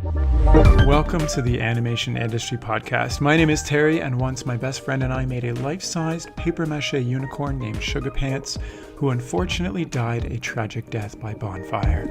Welcome to the Animation Industry Podcast. My name is Terry, and once my best friend and I made a life-sized papier-mâché unicorn named Sugar Pants, who unfortunately died a tragic death by bonfire.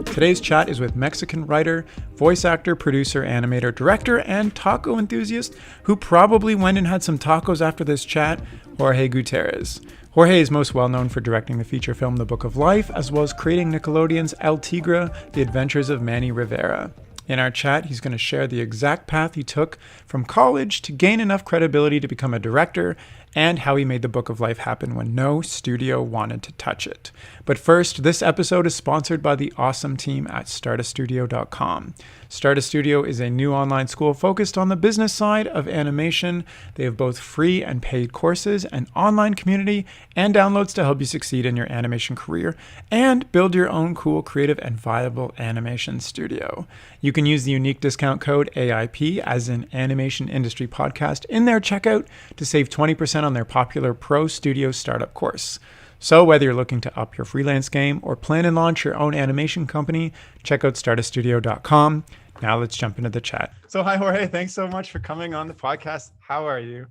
Today's chat is with Mexican writer, voice actor, producer, animator, director, and taco enthusiast who probably went and had some tacos after this chat, Jorge Gutierrez. Jorge is most well known for directing the feature film The Book of Life, as well as creating Nickelodeon's El Tigre, The Adventures of Manny Rivera. In our chat, he's going to share the exact path he took from college to gain enough credibility to become a director, and how he made The Book of Life happen when no studio wanted to touch it. But first, this episode is sponsored by the awesome team at startastudio.com. Start a Studio is a new online school focused on the business side of animation. They have both free and paid courses, an online community, and downloads to help you succeed in your animation career and build your own cool, creative, and viable animation studio. You can use the unique discount code AIP, as in Animation Industry Podcast, in their checkout to save 20% on their popular Pro Studio Startup course. So whether you're looking to up your freelance game or plan and launch your own animation company, check out startastudio.com. Now let's jump into the chat. So hi, Jorge. Thanks so much for coming on the podcast. How are you?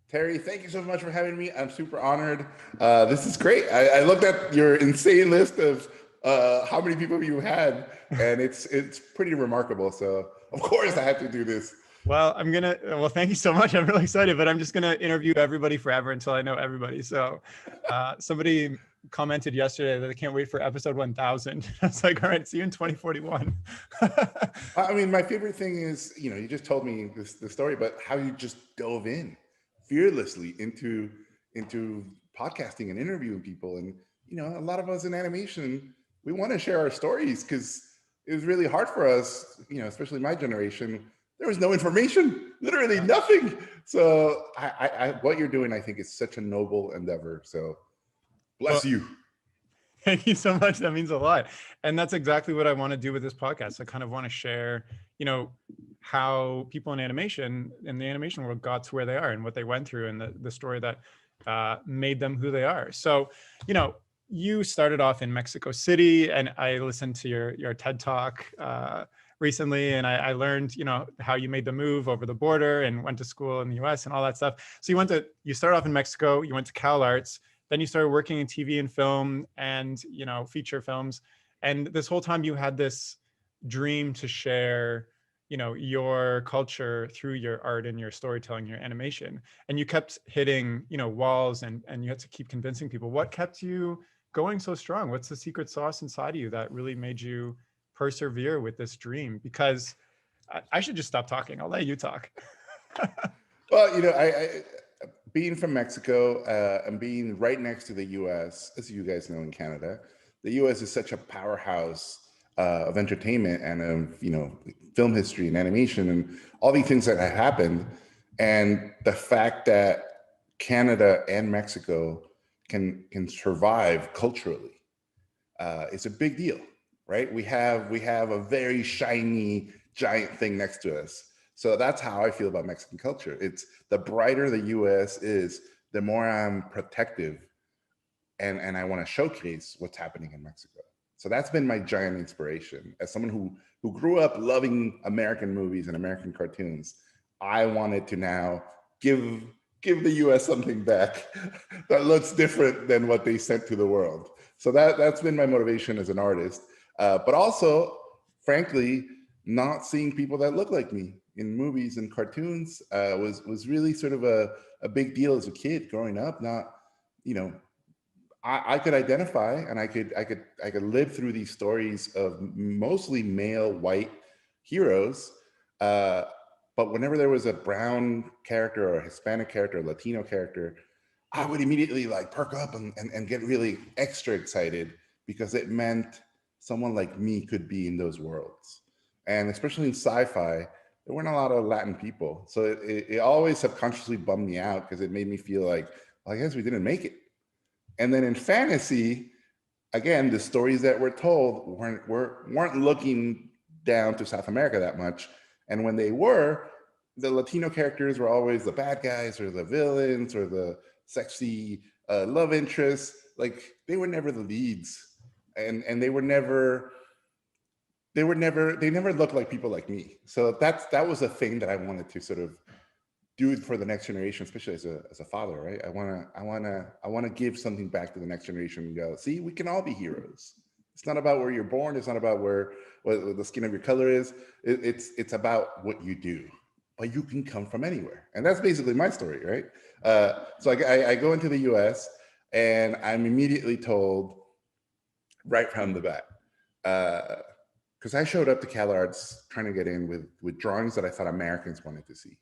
Terry, thank you so much for having me. I'm super honored. This is great. I looked at your insane list of how many people you had, and it's pretty remarkable. So of course I have to do this. Well, thank you so much. I'm really excited, but I'm just going to interview everybody forever until I know everybody. So somebody commented yesterday that they can't wait for episode 1000. I was like, all right, see you in 2041. I mean, my favorite thing is, you just told me the story, but how you just dove in fearlessly into podcasting and interviewing people. And, a lot of us in animation, we want to share our stories because it was really hard for us, especially my generation. There was no information, literally nothing. So what you're doing, I think, is such a noble endeavor. So bless you. Thank you so much. That means a lot. And that's exactly what I want to do with this podcast. I kind of want to share, how people in the animation world got to where they are and what they went through and the story that made them who they are. So, you started off in Mexico City, and I listened to your TED Talk recently, and I learned, how you made the move over the border and went to school in the US and all that stuff. So you started off in Mexico, you went to Cal Arts, then you started working in TV and film and, feature films. And this whole time you had this dream to share, your culture through your art and your storytelling, your animation. And you kept hitting, walls and you had to keep convincing people. What kept you going so strong? What's the secret sauce inside of you that really made you persevere with this dream? Because I should just stop talking. I'll let you talk. Well, I being from Mexico and being right next to the US, as you guys know, in Canada, the US is such a powerhouse of entertainment and of, film history and animation and all these things that have happened. And the fact that Canada and Mexico can survive culturally is a big deal. Right? We have a very shiny giant thing next to us. So that's how I feel about Mexican culture. It's the brighter the US is, the more I'm protective and I want to showcase what's happening in Mexico. So that's been my giant inspiration. As someone who grew up loving American movies and American cartoons, I wanted to now give the US something back that looks different than what they sent to the world. So that's been my motivation as an artist. But also, frankly, not seeing people that look like me in movies and cartoons was really sort of a big deal as a kid growing up. Not, I could identify and I could live through these stories of mostly male white heroes. But whenever there was a brown character or a Hispanic character, or Latino character, I would immediately perk up and get really extra excited because it meant someone like me could be in those worlds. And especially in sci-fi, there weren't a lot of Latin people. So it always subconsciously bummed me out because it made me feel like, well, I guess we didn't make it. And then in fantasy, again, the stories that were told weren't looking down to South America that much. And when they were, the Latino characters were always the bad guys or the villains or the sexy love interests. They were never the leads. And they were never they never looked like people like me. So that was a thing that I wanted to sort of do for the next generation, especially as a father, right? I want to give something back to the next generation and go, see, we can all be heroes. It's not about where you're born. It's not about what the skin of your color is. It's about what you do. But you can come from anywhere, and that's basically my story, right? So I go into the U.S. and I'm immediately told right from the bat, because I showed up to CalArts trying to get in with drawings that I thought Americans wanted to see.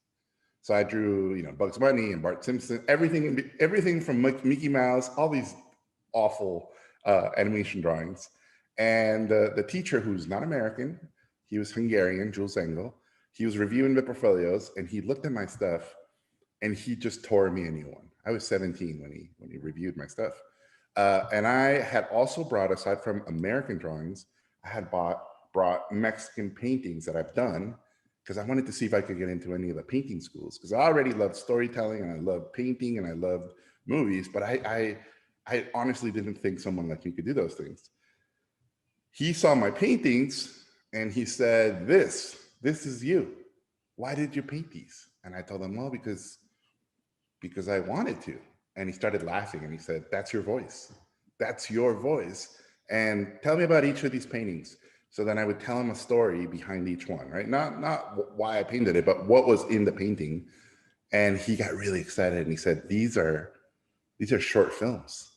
So I drew, Bugs Bunny and Bart Simpson, everything from Mickey Mouse, all these awful animation drawings. And the teacher, who's not American, he was Hungarian, Jules Engel. He was reviewing the portfolios, and he looked at my stuff, and he just tore me a new one. I was 17 when he reviewed my stuff, and I had also brought, aside from American drawings, I had brought Mexican paintings that I've done, because I wanted to see if I could get into any of the painting schools, because I already loved storytelling and I loved painting and I loved movies, but I honestly didn't think someone like me could do those things. He saw my paintings and he said, this is you. Why did you paint these? And I told him, well, because I wanted to. And he started laughing and he said, that's your voice. That's your voice. And tell me about each of these paintings. So then I would tell him a story behind each one, right? Not why I painted it, but what was in the painting. And he got really excited and he said, these are short films.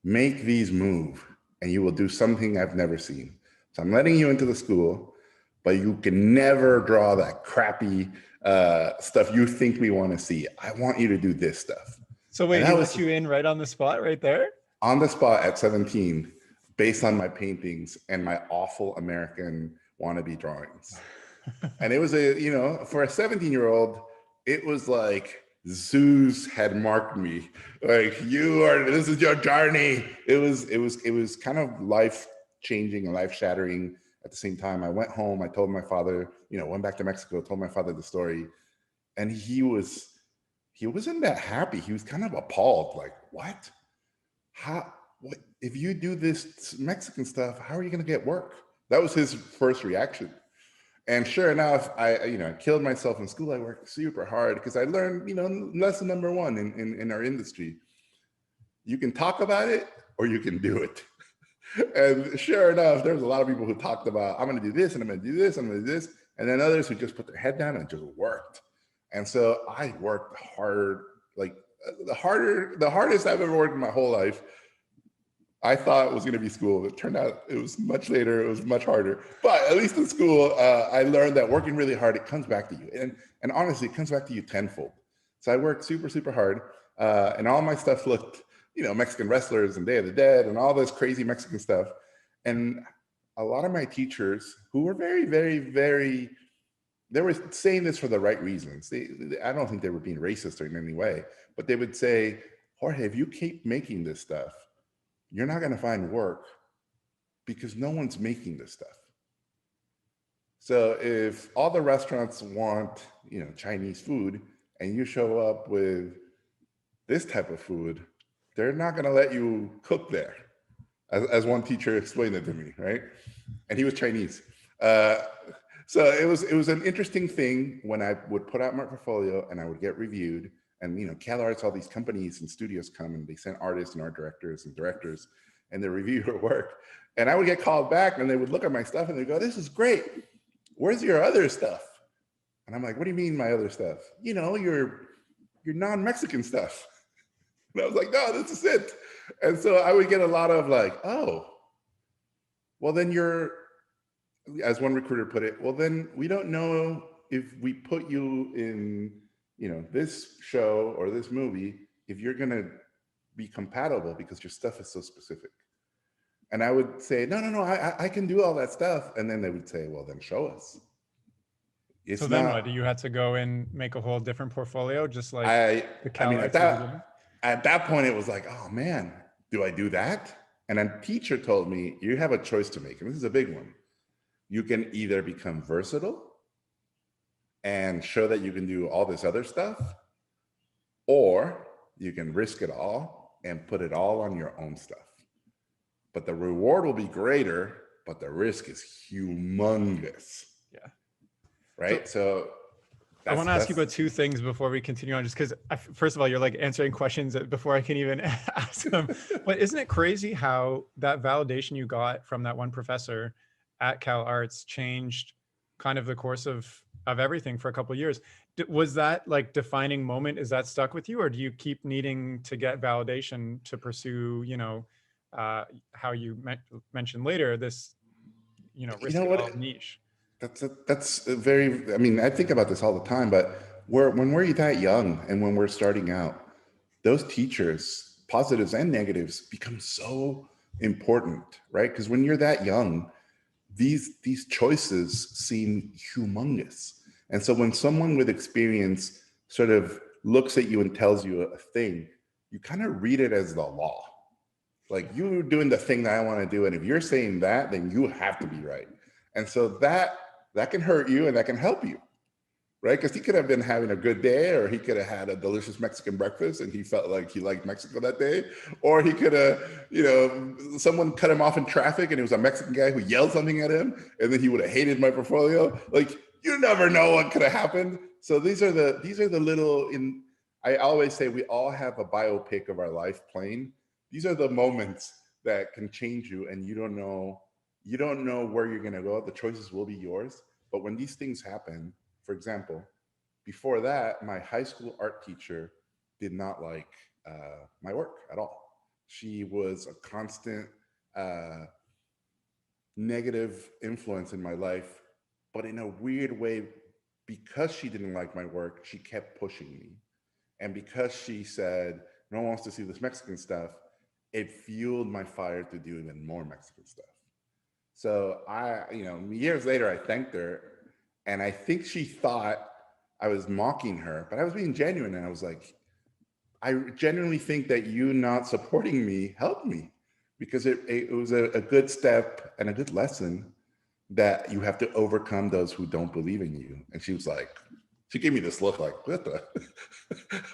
Make these move and you will do something I've never seen. So I'm letting you into the school, but you can never draw that crappy stuff you think we want to see. I want you to do this stuff. So wait, he let you in right on the spot right there? On the spot at 17, based on my paintings and my awful American wannabe drawings. And it was for a 17-year-old, it was like Zeus had marked me. Like, this is your journey. It was kind of life-changing and life-shattering at the same time. I went home, I told my father, went back to Mexico, told my father the story. And he wasn't that happy. He was kind of appalled, like, what? What if you do this Mexican stuff, how are you going to get work? That was his first reaction. And sure enough, I killed myself in school. I worked super hard because I learned, lesson number one in our industry. You can talk about it or you can do it. And sure enough, there's a lot of people who talked about, I'm going to do this and I'm going to do this, I'm going to do this. And then others who just put their head down and just worked. And so I worked hard, like the hardest I've ever worked in my whole life. I thought it was going to be school. It turned out it was much later. It was much harder. But at least in school, I learned that working really hard, it comes back to you. And honestly, it comes back to you tenfold. So I worked super, super hard. And all my stuff looked, Mexican wrestlers and Day of the Dead and all this crazy Mexican stuff. And a lot of my teachers, who were very, very, very, they were saying this for the right reasons. I don't think they were being racist or in any way, but they would say, Jorge, if you keep making this stuff, you're not going to find work because no one's making this stuff. So if all the restaurants want, Chinese food, and you show up with this type of food, they're not going to let you cook there, as one teacher explained it to me, right? And he was Chinese. So it was an interesting thing when I would put out my portfolio and I would get reviewed. And CalArts, all these companies and studios come and they send artists and art directors and directors and they review your work. And I would get called back and they would look at my stuff and they go, this is great. Where's your other stuff? And I'm like, what do you mean my other stuff? Your non-Mexican stuff. And I was like, no, this is it. And so I would get a lot of like, oh, well then as one recruiter put it, well then we don't know if we put you in this show or this movie, if you're going to be compatible because your stuff is so specific. And I would say, no, I can do all that stuff. And then they would say, well, then show us. So then what? You had to go and make a whole different portfolio, just like at that point, it was like, oh man, do I do that? And a teacher told me, you have a choice to make. And this is a big one. You can either become versatile and show that you can do all this other stuff, or you can risk it all and put it all on your own stuff. But the reward will be greater but the risk is humongous. Yeah. Right. So I want to ask you that's about two things before we continue on, just because first of all, you're like answering questions before I can even ask them. But isn't it crazy how that validation you got from that one professor at Cal Arts changed kind of the course of everything for a couple of years? Was that like defining moment? Is that stuck with you, or do you keep needing to get validation to pursue, how you mentioned later, this, you risk know it what all niche? that's a very, I mean, I think about this all the time, but when we're that young and when we're starting out, those teachers, positives and negatives, become so important, right? Because when you're that young, these choices seem humongous. And so when someone with experience sort of looks at you and tells you a thing, you kind of read it as the law. Like, you're doing the thing that I want to do, and if you're saying that, then you have to be right. And so that can hurt you and that can help you, right? Because he could have been having a good day, or he could have had a delicious Mexican breakfast and he felt like he liked Mexico that day. Or he could have, someone cut him off in traffic and it was a Mexican guy who yelled something at him, and then he would have hated my portfolio. Like, you never know what could have happened. So these are the little, I always say we all have a biopic of our life playing. These are the moments that can change you, and you don't know where you're going to go. The choices will be yours. But when these things happen, for example, before that, my high school art teacher did not like my work at all. She was a constant negative influence in my life, but in a weird way, because she didn't like my work, she kept pushing me. And because she said, no one wants to see this Mexican stuff, it fueled my fire to do even more Mexican stuff. So years later, I thanked her, and I think she thought I was mocking her, but I was being genuine. And I was like, I genuinely think that you not supporting me helped me, because it was a good step and a good lesson that you have to overcome those who don't believe in you. And she was like, she gave me this look like, what the,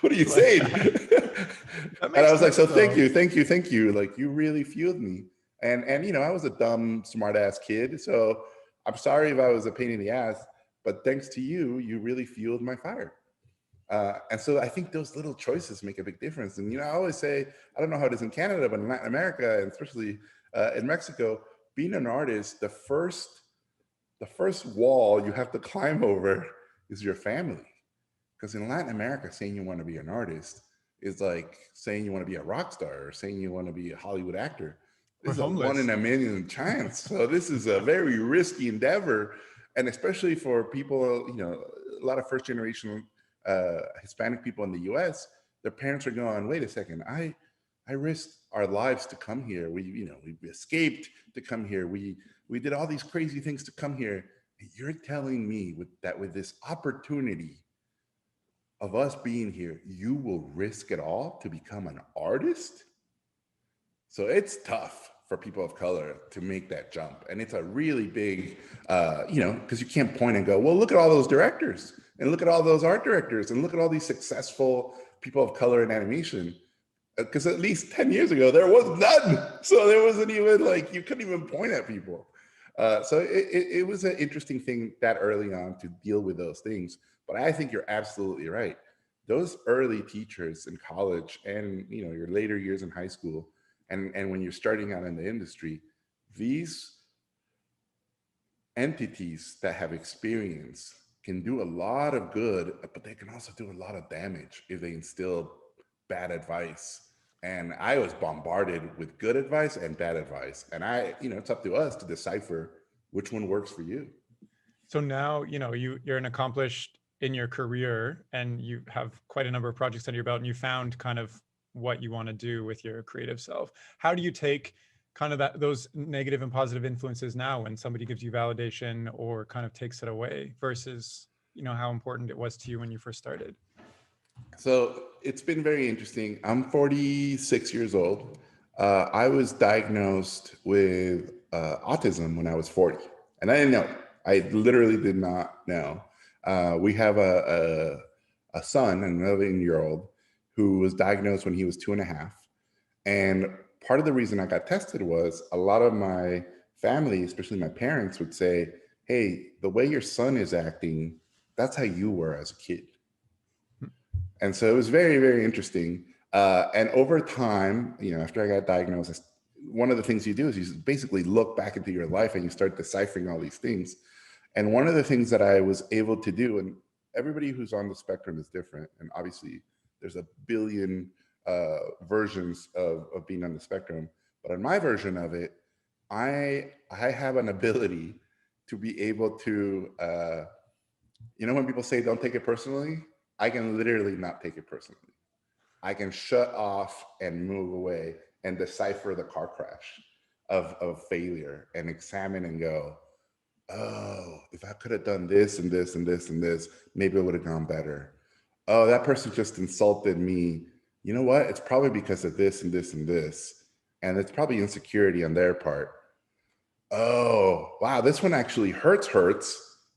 what are you Like saying? that And I makes was like, sense so though. thank you. Like, you really fueled me. And I was a dumb, smart ass kid. So I'm sorry if I was a pain in the ass, but thanks to you, you really fueled my fire. And so I think those little choices make a big difference. And, I always say, I don't know how it is in Canada, but in Latin America, and especially in Mexico, being an artist, the first wall you have to climb over is your family. Because in Latin America, saying you want to be an artist is like saying you want to be a rock star or saying you want to be a Hollywood actor. We're This is a one homeless. in a million chance. So this is a very risky endeavor. And especially for people, a lot of first generation Hispanic people in the US, their parents are going, wait a second, I risked our lives to come here. We escaped to come here. We did all these crazy things to come here. And you're telling me with this opportunity of us being here, you will risk it all to become an artist? So it's tough for people of color to make that jump. And it's a really big, because you can't point and go, well, look at all those directors and look at all those art directors and look at all these successful people of color in animation. Because at least 10 years ago, there was none. So there wasn't even like, you couldn't even point at people. So it was an interesting thing that early on to deal with those things. But I think you're absolutely right. Those early teachers in college and your later years in high school, and when you're starting out in the industry, these entities that have experience can do a lot of good, but they can also do a lot of damage if they instill bad advice. And I was bombarded with good advice and bad advice. And it's up to us to decipher which one works for you. So now, you're an accomplished in your career and you have quite a number of projects under your belt, and you found kind of what you want to do with your creative self. How do you take kind of those negative and positive influences now when somebody gives you validation or kind of takes it away versus, how important it was to you when you first started? So it's been very interesting. I'm 46 years old. I was diagnosed with autism when I was 40, and I didn't know. I literally did not know. We have a son, an 11-year-old, who was diagnosed when he was 2.5. And part of the reason I got tested was a lot of my family, especially my parents, would say, hey, the way your son is acting, that's how you were as a kid. And so it was very, very interesting. And over time, after I got diagnosed, one of the things you do is you basically look back into your life and you start deciphering all these things. And one of the things that I was able to do, and everybody who's on the spectrum is different, and obviously there's a billion versions of being on the spectrum, but on my version of it, I have an ability to be able to, when people say don't take it personally, I can literally not take it personally. I can shut off and move away and decipher the car crash of failure and examine and go, oh, if I could have done this and this and this and this, maybe it would have gone better. Oh, that person just insulted me. You know what? It's probably because of this and this and this. And it's probably insecurity on their part. Oh, wow, this one actually hurts.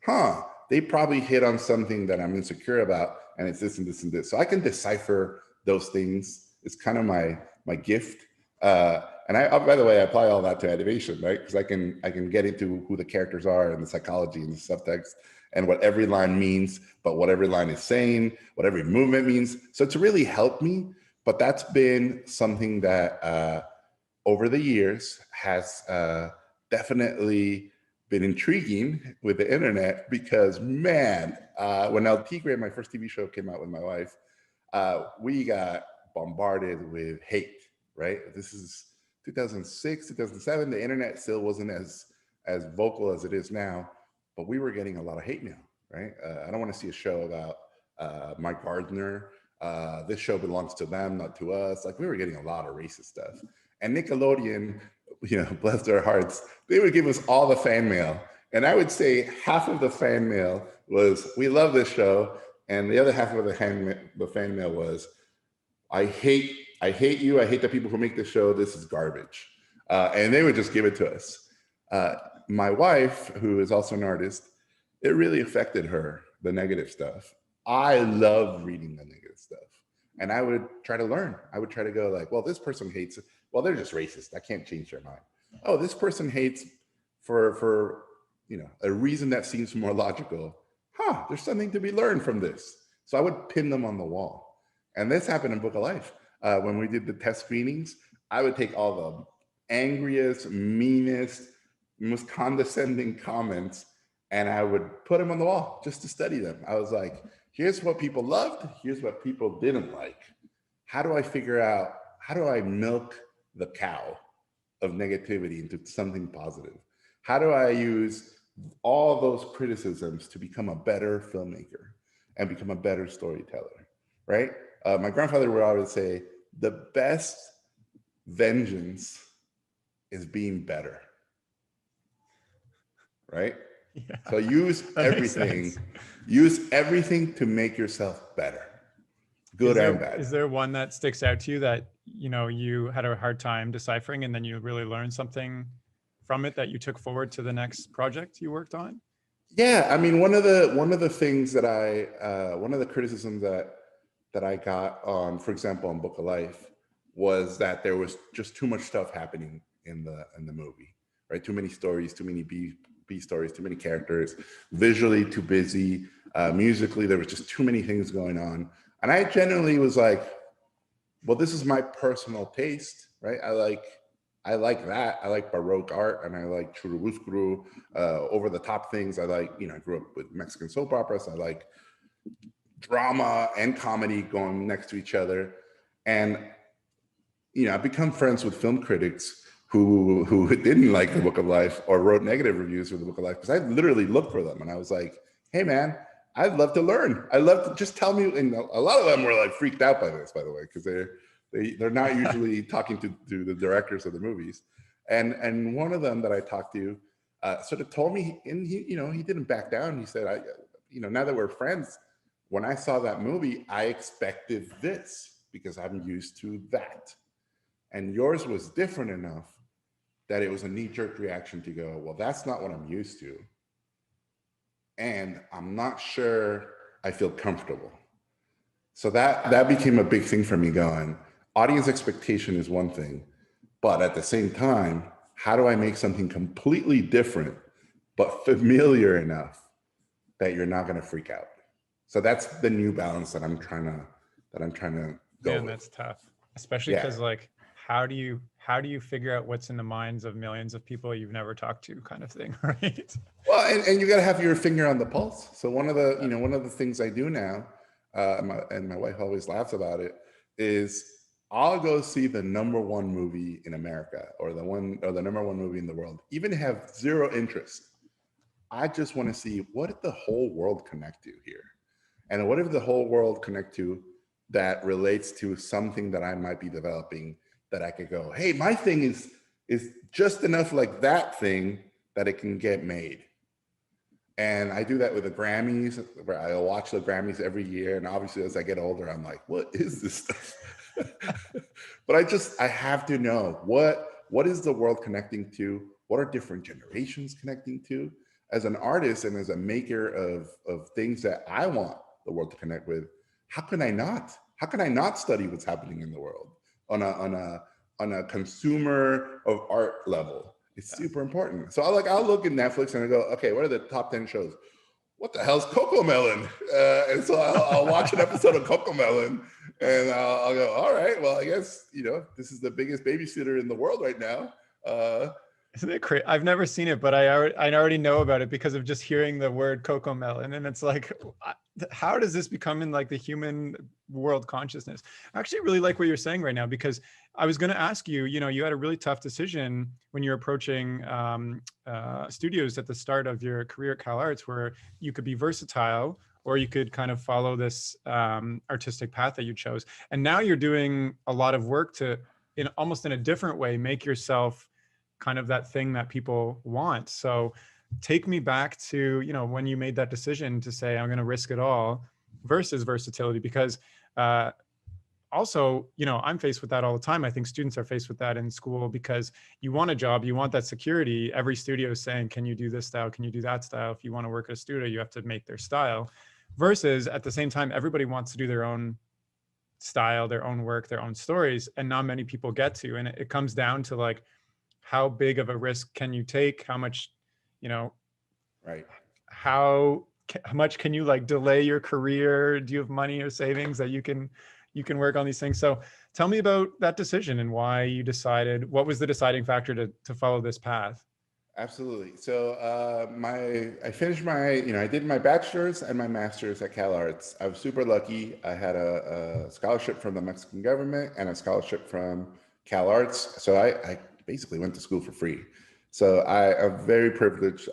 Huh. They probably hit on something that I'm insecure about, and it's this and this and this. So I can decipher those things. It's kind of my gift. And by the way, I apply all that to animation, right? Because I can get into who the characters are and the psychology and the subtext and what every line means, but what every line is saying, what every movement means. So it's really helped me. But that's been something that over the years has definitely been intriguing with the internet, because man, when El Tigre, my first TV show, came out with my wife, we got bombarded with hate, right? This is 2006, 2007. The internet still wasn't as vocal as it is now, but we were getting a lot of hate mail, right? I don't want to see a show about Mike Gardner. This show belongs to them, not to us. Like, we were getting a lot of racist stuff. And Nickelodeon, bless their hearts, they would give us all the fan mail. And I would say half of the fan mail was, we love this show. And the other half of the fan mail was, I hate you. I hate the people who make this show. This is garbage. And they would just give it to us. My wife, who is also an artist, it really affected her, the negative stuff. I love reading the negative stuff. And I would try to learn. I would try to go like, well, this person hates it. Well, they're just racist. I can't change their mind. Oh, this person hates for a reason that seems more logical. There's something to be learned from this. So I would pin them on the wall. And this happened in Book of Life. When we did the test screenings, I would take all the angriest, meanest, most condescending comments, and I would put them on the wall just to study them. I was like, here's what people loved. Here's what people didn't like. How do I milk the cow of negativity into something positive? How do I use all those criticisms to become a better filmmaker and become a better storyteller, right? My grandfather would always say, the best vengeance is being better, right? Yeah, so use everything to make yourself better, good and bad. Is there one that sticks out to you that you had a hard time deciphering, and then you really learned something from it that you took forward to the next project you worked on? Yeah, I mean, one of the things that one of the criticisms that I got on, for example, on Book of Life, was that there was just too much stuff happening in the movie, right? Too many stories, too many B stories, too many characters, visually too busy, musically there was just too many things going on. And I genuinely was like, well, this is my personal taste, right? I like that. I like Baroque art, and I like churubuscuru, over the top things. I like, I grew up with Mexican soap operas. I like drama and comedy going next to each other. And, I've become friends with film critics who didn't like the Book of Life or wrote negative reviews for the Book of Life, because I literally looked for them and I was like, hey man, I'd love to learn. I'd love to just tell me. And a lot of them were like freaked out by this, by the way, because they're not usually talking to the directors of the movies. And one of them that I talked to sort of told me, and he didn't back down. He said, now that we're friends, when I saw that movie, I expected this because I'm used to that. And yours was different enough that it was a knee-jerk reaction to go, well, that's not what I'm used to. And I'm not sure I feel comfortable. So that became a big thing for me, going, audience expectation is one thing, but at the same time, how do I make something completely different, but familiar enough that you're not going to freak out? So that's the new balance that I'm trying to go Man, with. that's tough, especially Yeah. because like, how do you figure out what's in the minds of millions of people you've never talked to, kind of thing, right? Well, and you got to have your finger on the pulse. So one of the things I do now, and my wife always laughs about it, is I'll go see the number one movie in America or the number one movie in the world, even have zero interest. I just want to see, what did the whole world connect to here? And what if the whole world connect to that relates to something that I might be developing, that I could go, hey, my thing is just enough like that thing that it can get made. And I do that with the Grammys, where I watch the Grammys every year. And obviously, as I get older, I'm like, what is this stuff? But I have to know what is the world connecting to? What are different generations connecting to? As an artist and as a maker of things that I want the world to connect with, how can I not? How can I not study what's happening in the world on a consumer of art level? It's super important. So I'll look at Netflix and I go, okay, what are the top 10 shows? What the hell's Coco Melon? And so I'll watch an episode of Coco Melon, and I'll go, all right, well, I guess, this is the biggest babysitter in the world right now. Isn't it crazy? I've never seen it, but I already know about it because of just hearing the word Coco Melon. And it's like, how does this become in like the human world consciousness? I actually really like what you're saying right now, because I was going to ask you, you had a really tough decision when you're approaching studios at the start of your career at Cal Arts, where you could be versatile or you could kind of follow this artistic path that you chose. And now you're doing a lot of work to, in almost in a different way, make yourself kind of that thing that people want. So take me back to, when you made that decision to say, I'm going to risk it all versus versatility, because also, I'm faced with that all the time. I think students are faced with that in school, because you want a job, you want that security. Every studio is saying, can you do this style? Can you do that style? If you want to work at a studio, you have to make their style. Versus at the same time, everybody wants to do their own style, their own work, their own stories. And not many people get to. And it comes down to like, how big of a risk can you take? How much, Right. How much can you like delay your career? Do you have money or savings that you can work on these things? So tell me about that decision and why you decided, what was the deciding factor to follow this path? Absolutely. So I finished I did my bachelor's and my master's at Cal Arts. I was super lucky. I had a scholarship from the Mexican government and a scholarship from Cal Arts. So I basically went to school for free. So I'm very privileged.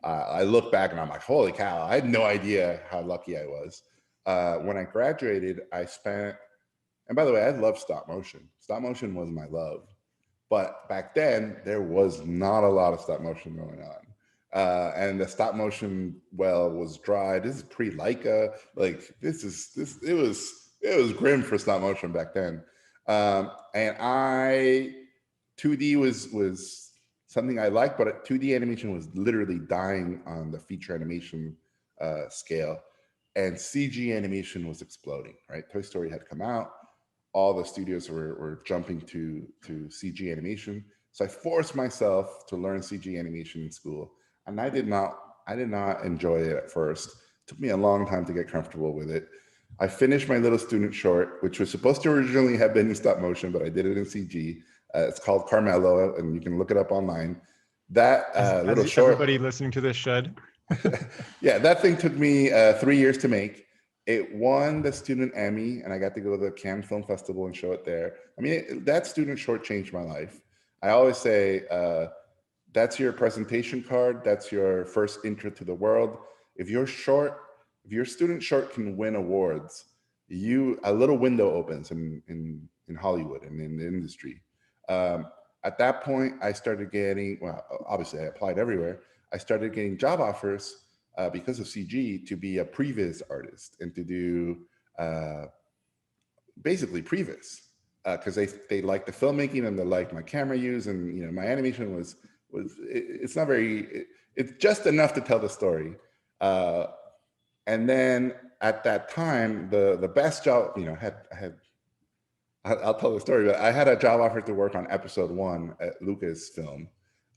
I look back and I'm like, holy cow, I had no idea how lucky I was. When I graduated, and by the way, I love stop motion. Stop motion was my love. But back then, there was not a lot of stop motion going on. And the stop motion well was dry. This is pre-Leica. Like it was grim for stop motion back then. And 2D was something I liked, but 2D animation was literally dying on the feature animation scale, and CG animation was exploding. Right, Toy Story had come out. All the studios were jumping to CG animation. So I forced myself to learn CG animation in school, and I did not enjoy it at first. It took me a long time to get comfortable with it. I finished my little student short, which was supposed to originally have been in stop motion, but I did it in CG. It's called Carmelo, and you can look it up online. That little short. Everybody listening to this should. Yeah, that thing took me 3 years to make. It won the Student Emmy, and I got to go to the Cannes Film Festival and show it there. I mean, that student short changed my life. I always say, that's your presentation card. That's your first intro to the world. If your student short can win awards, a little window opens in Hollywood and in the industry. At that point, I started getting, well, obviously I applied everywhere. I started getting job offers because of CG to be a previs artist and to do basically previs because they liked the filmmaking and they liked my camera use, and my animation was it's not very, it's just enough to tell the story. And then at that time, the best job, I had I'll tell the story, but I had a job offer to work on episode 1 at Lucasfilm,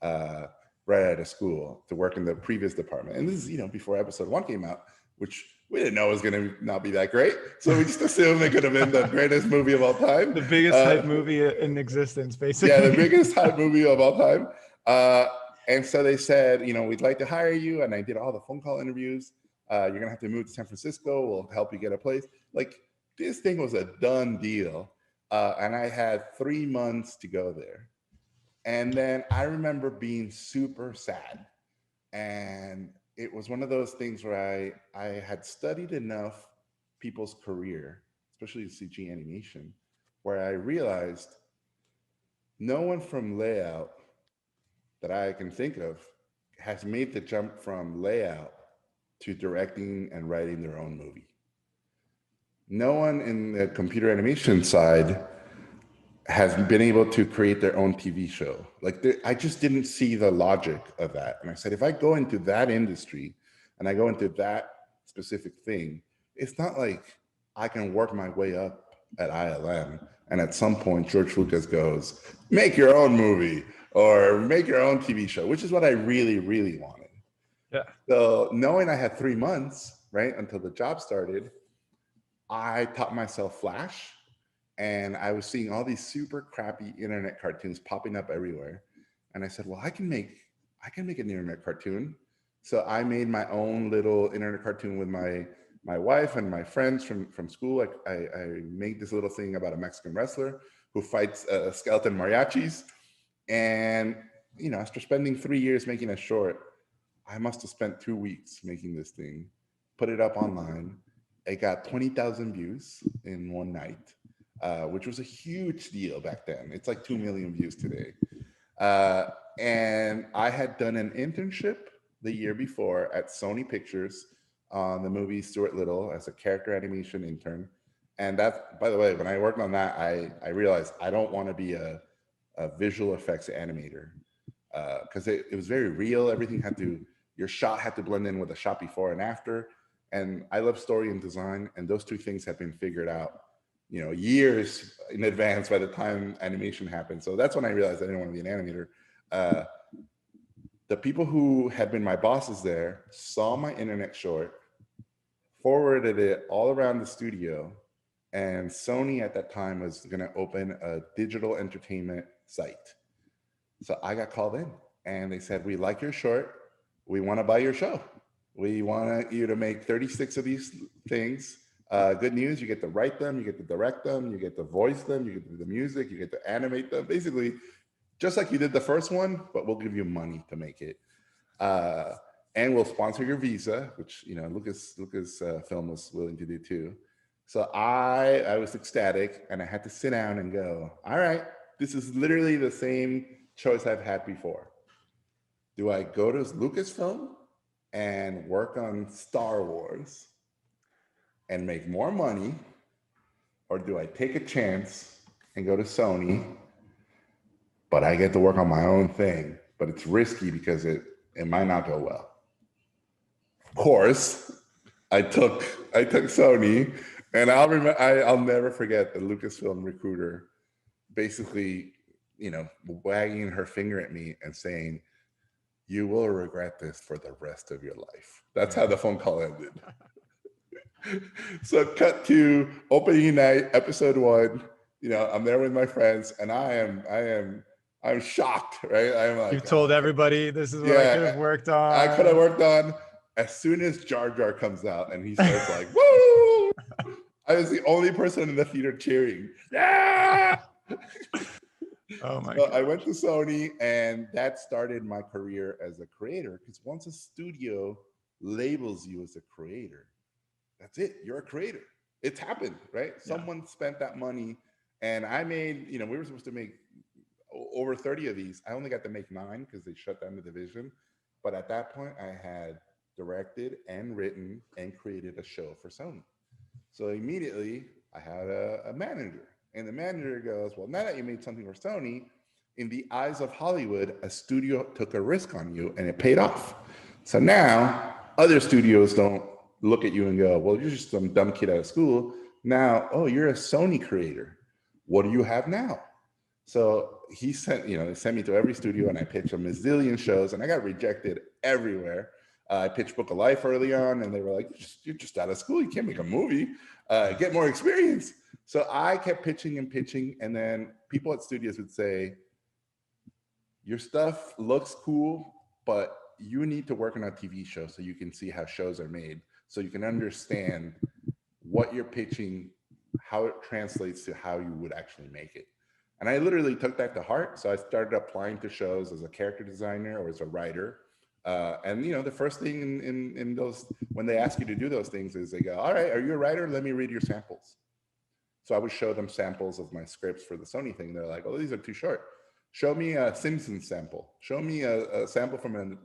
right out of school, to work in the previous department. And this is, before episode 1 came out, which we didn't know was going to not be that great. So we just assumed it could have been the greatest movie of all time. The biggest hype movie in existence, basically. Yeah, the biggest hype movie of all time. And so they said, we'd like to hire you. And I did all the phone call interviews. You're going to have to move to San Francisco. We'll help you get a place. Like, this thing was a done deal. And I had 3 months to go there. And then I remember being super sad. And it was one of those things where I had studied enough people's career, especially CG animation, where I realized no one from layout that I can think of has made the jump from layout to directing and writing their own movie. No one in the computer animation side has been able to create their own TV show. Like, I just didn't see the logic of that. And I said, if I go into that industry and I go into that specific thing, it's not like I can work my way up at ILM. And at some point, George Lucas goes, make your own movie or make your own TV show, which is what I really, really wanted. Yeah. So knowing I had 3 months, right, until the job started, I taught myself Flash. And I was seeing all these super crappy internet cartoons popping up everywhere. And I said, well, I can make an internet cartoon. So I made my own little internet cartoon with my wife and my friends from school. I made this little thing about a Mexican wrestler who fights skeleton mariachis. And, after spending 3 years making a short, I must have spent 2 weeks making this thing, put it up online. It got 20,000 views in one night. Which was a huge deal back then. It's like 2 million views today. And I had done an internship the year before at Sony Pictures on the movie Stuart Little as a character animation intern. And that, by the way, when I worked on that, I realized I don't want to be a visual effects animator because it was very real. Your shot had to blend in with the shot before and after. And I love story and design. And those two things have been figured out years in advance by the time animation happened. So that's when I realized I didn't want to be an animator. The people who had been my bosses there saw my internet short, forwarded it all around the studio, and Sony at that time was going to open a digital entertainment site. So I got called in and they said, we like your short. We want to buy your show. We want you to make 36 of these things. Good news, you get to write them, you get to direct them, you get to voice them, you get to do the music, you get to animate them. Basically, just like you did the first one, but we'll give you money to make it. And we'll sponsor your visa, which Lucasfilm was willing to do too. So I was ecstatic, and I had to sit down and go, all right, this is literally the same choice I've had before. Do I go to Lucasfilm and work on Star Wars and make more money, or do I take a chance and go to Sony, but I get to work on my own thing, but it's risky because it might not go well? Of course, I took Sony, and I'll never forget the Lucasfilm recruiter basically, wagging her finger at me and saying, you will regret this for the rest of your life. That's how the phone call ended. So cut to opening night, episode 1. I'm there with my friends, and I'm shocked, right? I'm like, you've told everybody this is what I could have worked on. I could have worked on. As soon as Jar Jar comes out and he starts like, woo! I was the only person in the theater cheering. Yeah! Oh my God. I went to Sony, and that started my career as a creator, because once a studio labels you as a creator, that's it. You're a creator. It's happened, right? Yeah. Someone spent that money, and I made, we were supposed to make over 30 of these. I only got to make 9 because they shut down the division. But at that point, I had directed and written and created a show for Sony. So immediately I had a manager, and the manager goes, well, now that you made something for Sony, in the eyes of Hollywood, a studio took a risk on you and it paid off. So now other studios don't look at you and go, well, you're just some dumb kid out of school. Now, oh, you're a Sony creator. What do you have now? So he sent me to every studio, and I pitched a mazillion shows, and I got rejected everywhere. I pitched Book of Life early on, and they were like, "You're just out of school. You can't make a movie. Get more experience." So I kept pitching and pitching, and then people at studios would say, "Your stuff looks cool, but you need to work on a TV show so you can see how shows are made, so you can understand what you're pitching, how it translates to how you would actually make it." And I literally took that to heart. So I started applying to shows as a character designer or as a writer. And the first thing in those, when they ask you to do those things, is they go, "All right, are you a writer? Let me read your samples." So I would show them samples of my scripts for the Sony thing. They're like, "Oh, these are too short. Show me a Simpsons sample. Show me a sample from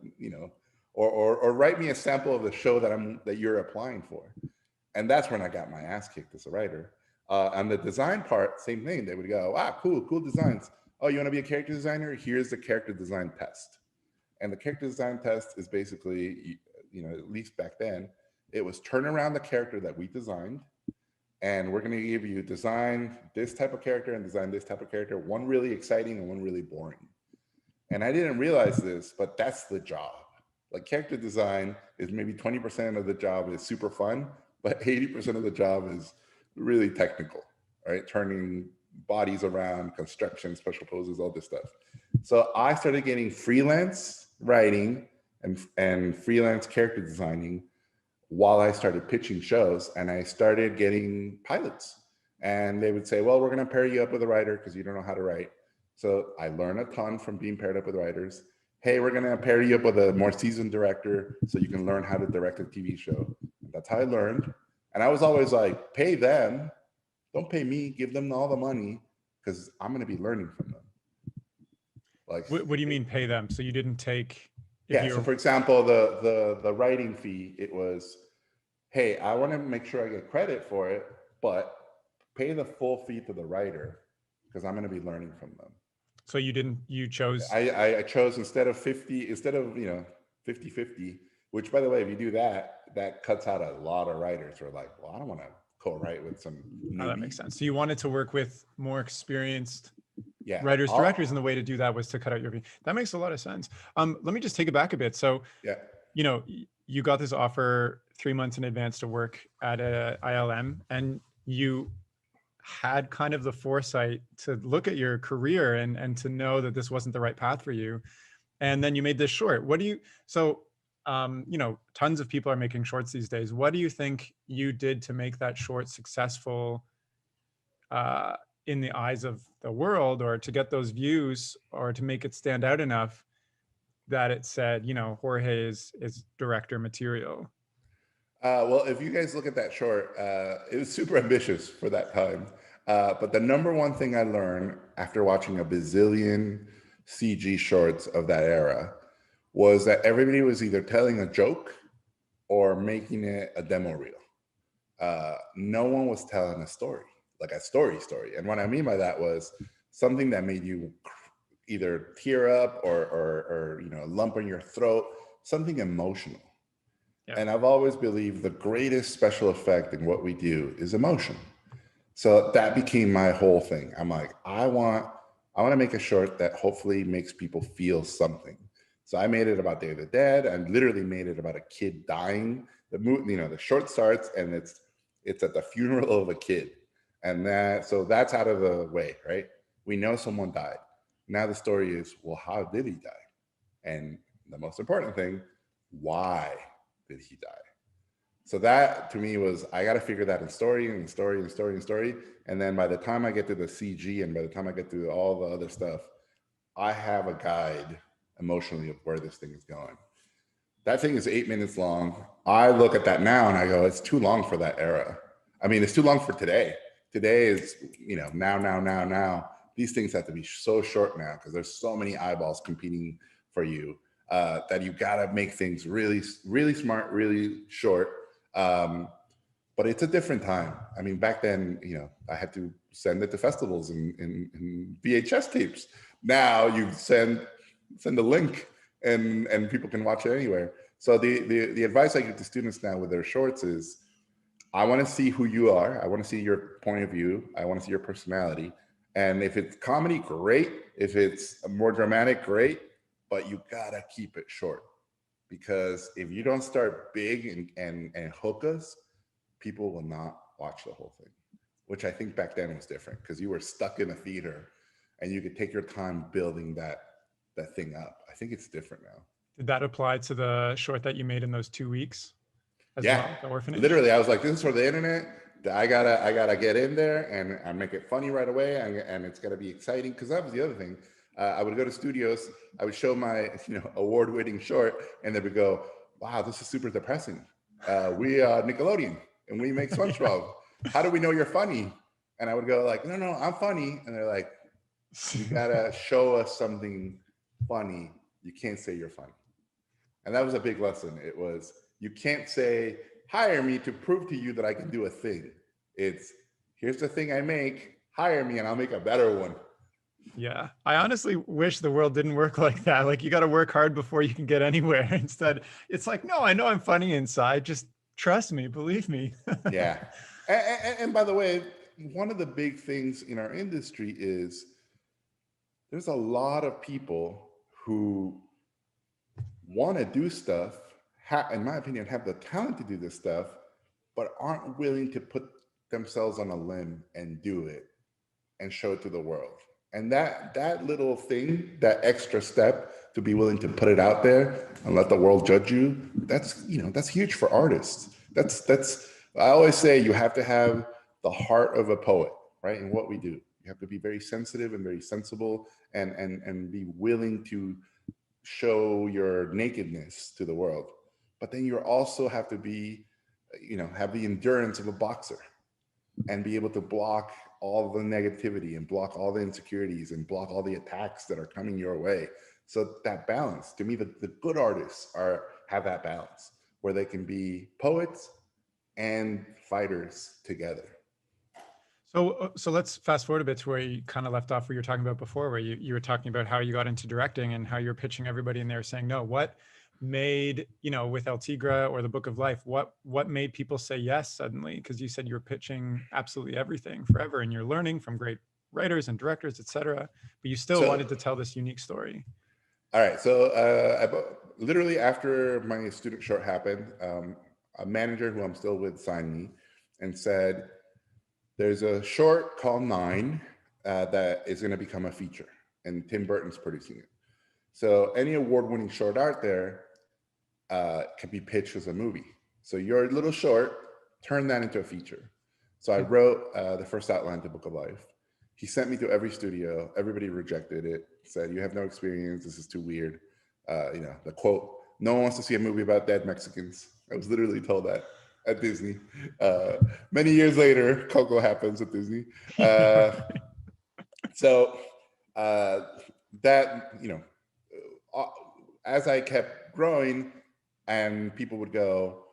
or write me a sample of the show that you're applying for." And that's when I got my ass kicked as a writer. On the design part, same thing. They would go, "Ah, cool designs. Oh, you want to be a character designer? Here's the character design test." And the character design test is basically, at least back then, it was turn around the character that we designed, and we're going to give you design this type of character and design this type of character, one really exciting and one really boring. And I didn't realize this, but that's the job. Like, character design is maybe 20% of the job is super fun, but 80% of the job is really technical, right? Turning bodies around, construction, special poses, all this stuff. So I started getting freelance writing and freelance character designing while I started pitching shows, and I started getting pilots. And they would say, "Well, we're going to pair you up with a writer because you don't know how to write." So I learned a ton from being paired up with writers. "Hey, we're going to pair you up with a more seasoned director so you can learn how to direct a TV show." And that's how I learned. And I was always like, pay them, don't pay me, give them all the money, because I'm going to be learning from them. Like, What do you mean pay them? So you didn't take? Yeah. So for example, the writing fee, it was, "Hey, I want to make sure I get credit for it, but pay the full fee to the writer because I'm going to be learning from them." So you chose. I chose instead of 50-50, which, by the way, if you do that, that cuts out a lot of writers who are like, "Well, I don't want to co-write with some newbie." Oh, that makes sense. So you wanted to work with more experienced Yeah. writers, directors, and the way to do that was to cut out your fee. That makes a lot of sense. Let me just take it back a bit. So, Yeah. You got this offer 3 months in advance to work at a ILM, and you had kind of the foresight to look at your career and to know that this wasn't the right path for you. And then you made this short. Tons of people are making shorts these days. What do you think you did to make that short successful in the eyes of the world, or to get those views, or to make it stand out enough that it said, Jorge is director material? Well, if you guys look at that short, it was super ambitious for that time. But the number one thing I learned after watching a bazillion CG shorts of that era was that everybody was either telling a joke or making it a demo reel. No one was telling a story, like a story. And what I mean by that was something that made you either tear up or a lump in your throat, something emotional. Yeah. And I've always believed the greatest special effect in what we do is emotion. So that became my whole thing. I'm like, I want to make a short that hopefully makes people feel something. So I made it about Day of the Dead. I literally made it about a kid dying. The short starts and it's at the funeral of a kid. And so that's out of the way, right? We know someone died. Now the story is, well, how did he die? And the most important thing, why did he die? So that to me was, I got to figure that in story. And then by the time I get to the CG and by the time I get to all the other stuff, I have a guide emotionally of where this thing is going. That thing is 8 minutes long. I look at that now and I go, it's too long for that era. I mean, it's too long for today. Today is, now. These things have to be so short now because there's so many eyeballs competing for you that you got to make things really, really smart, really short. But it's a different time. I mean, back then, I had to send it to festivals in VHS tapes. Now you send a link and people can watch it anywhere. So the advice I give to students now with their shorts is, I want to see who you are. I want to see your point of view. I want to see your personality. And if it's comedy, great. If it's more dramatic, great. But you gotta keep it short, because if you don't start big and hook us, people will not watch the whole thing. Which I think back then was different, because you were stuck in a theater and you could take your time building that thing up. I think it's different now. Did that apply to the short that you made in those 2 weeks as Yeah, well, the orphanage? literally, I was like, this is for the internet. I gotta get in there and make it funny right away, and it's gotta be exciting, because that was the other thing. I would go to studios, I would show my award-winning short, and they would go, "Wow, this is super depressing. We Nickelodeon, and we make SpongeBob. How do we know you're funny?" And I would go like, "No, I'm funny," and they're like, "You gotta show us something funny. You can't say you're funny." And that was a big lesson. It was, you can't say, hire me to prove to you that I can do a thing. It's, here's the thing I make, hire me and I'll make a better one. Yeah, I honestly wish the world didn't work like that. Like, you got to work hard before you can get anywhere. Instead, it's like, no, I know I'm funny inside. Just trust me, believe me. Yeah. And by the way, one of the big things in our industry is there's a lot of people who want to do stuff, in my opinion, have the talent to do this stuff, but aren't willing to put themselves on a limb and do it and show it to the world. And that little thing, that extra step to be willing to put it out there and let the world judge you, that's huge for artists. That's I always say, you have to have the heart of a poet, right? In what we do, you have to be very sensitive and very sensible, and be willing to show your nakedness to the world. But then you also have to be, have the endurance of a boxer and be able to block all the negativity and block all the insecurities and block all the attacks that are coming your way. So that balance, to me, the good artists have that balance where they can be poets and fighters together. So let's fast forward a bit to where you kind of left off, where you were talking about before, where you were talking about how you got into directing and how you're pitching everybody in there saying no. What made, with El Tigre or the Book of Life, what made people say yes suddenly? Because you said you were pitching absolutely everything forever and you're learning from great writers and directors, etc. But you still wanted to tell this unique story. All right. So literally after my student short happened, a manager who I'm still with signed me and said, there's a short called 9 that is going to become a feature, and Tim Burton's producing it. So any award-winning short out there can be pitched as a movie. So your little short, turn that into a feature. So I wrote the first outline to Book of Life. He sent me to every studio. Everybody rejected it, said, you have no experience. This is too weird. The quote, no one wants to see a movie about dead Mexicans. I was literally told that at Disney. Many years later, Coco happens at Disney. As I kept growing and people would go,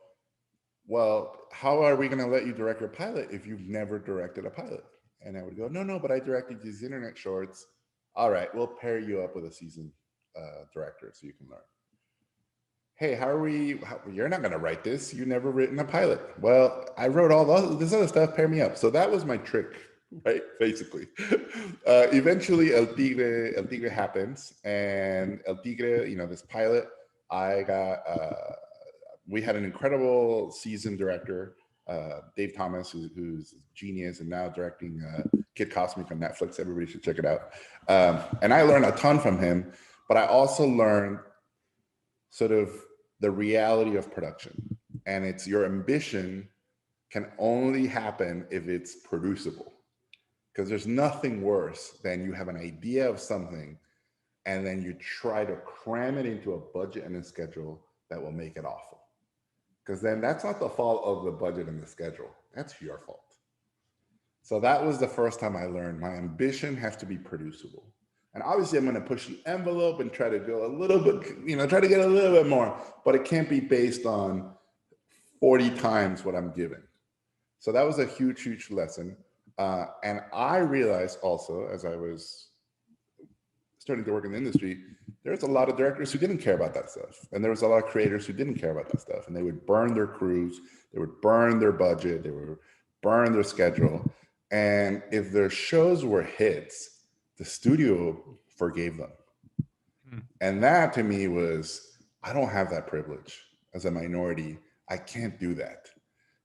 well, how are we going to let you direct your pilot if you've never directed a pilot? And I would go, no, but I directed these internet shorts. All right, we'll pair you up with a seasoned director so you can learn. Hey, you're not going to write this. You've never written a pilot. Well, I wrote all this other stuff, pair me up. So that was my trick, right? Basically. Eventually, El Tigre happens. And El Tigre, this pilot, we had an incredible seasoned director, Dave Thomas, who's a genius and now directing Kid Cosmic on Netflix. Everybody should check it out. And I learned a ton from him, but I also learned sort of the reality of production. And it's your ambition can only happen if it's producible. Because there's nothing worse than you have an idea of something and then you try to cram it into a budget and a schedule that will make it awful. Because then that's not the fault of the budget and the schedule. That's your fault. So that was the first time I learned my ambition has to be producible. And obviously I'm going to push the envelope and try to go a little bit, try to get a little bit more, but it can't be based on 40 times what I'm given. So that was a huge, huge lesson. And I realized also, as I was starting to work in the industry, there's a lot of directors who didn't care about that stuff. And there was a lot of creators who didn't care about that stuff. And they would burn their crews, they would burn their budget, they would burn their schedule. And if their shows were hits, the studio forgave them. And that to me was, I don't have that privilege as a minority. I can't do that.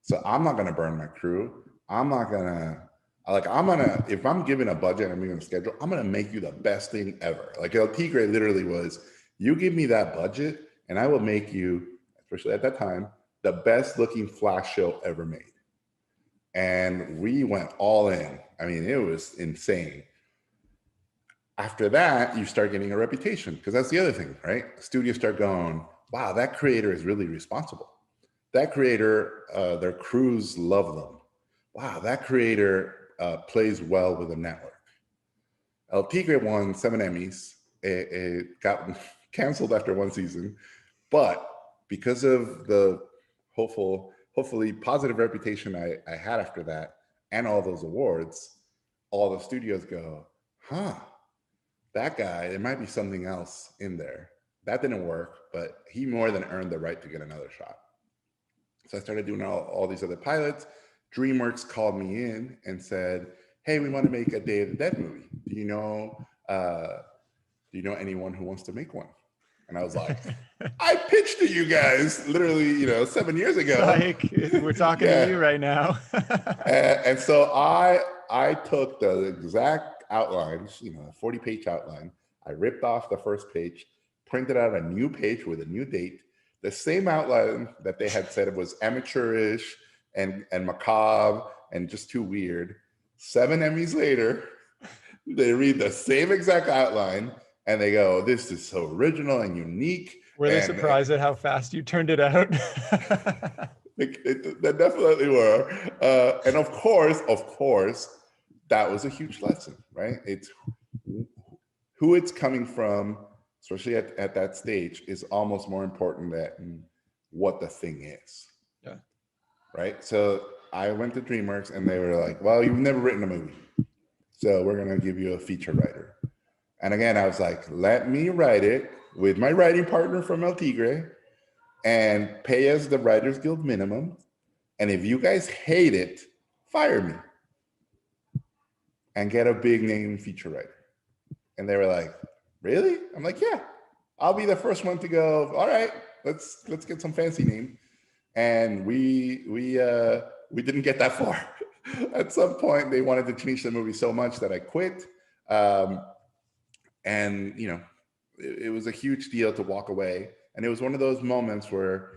So I'm not going to burn my crew. I'm not going to, if I'm given a budget and I'm given a schedule, I'm going to make you the best thing ever. Like El Tigre literally was, you give me that budget and I will make you, especially at that time, the best looking Flash show ever made. And we went all in. I mean, it was insane. After that, you start getting a reputation, because that's the other thing, right? Studios start going, wow, that creator is really responsible. That creator, their crews love them. Wow, that creator plays well with the network. El Tigre won 7 Emmys. It got canceled after 1 season, but because of the hopefully positive reputation I had after that and all those awards, all the studios go, huh, that guy, there might be something else in there. That didn't work, but he more than earned the right to get another shot. So I started doing all these other pilots. DreamWorks called me in and said, hey, we want to make a Day of the Dead movie. Do you know anyone who wants to make one? And I was like, I pitched to you guys literally, 7 years ago. Like, we're talking to you right now. and so I took the exact outlines, a 40-page outline. I ripped off the first page, printed out a new page with a new date, the same outline that they had said it was amateurish and macabre and just too weird. 7 Emmys later, they read the same exact outline and they go, this is so original and unique. Were they surprised at how fast you turned it out? They definitely were. And of course, that was a huge lesson, right? It's who it's coming from, especially at that stage, is almost more important than what the thing is. Yeah. Right? So I went to DreamWorks and they were like, well, you've never written a movie, so we're going to give you a feature writer. And again, I was like, let me write it with my writing partner from El Tigre and pay us the Writers Guild minimum. And if you guys hate it, fire me and get a big name feature writer. And they were like, really? I'm like, yeah, I'll be the first one to go, all right, let's get some fancy name. And we didn't get that far. At some point, they wanted to change the movie so much that I quit. And it was a huge deal to walk away. And it was one of those moments where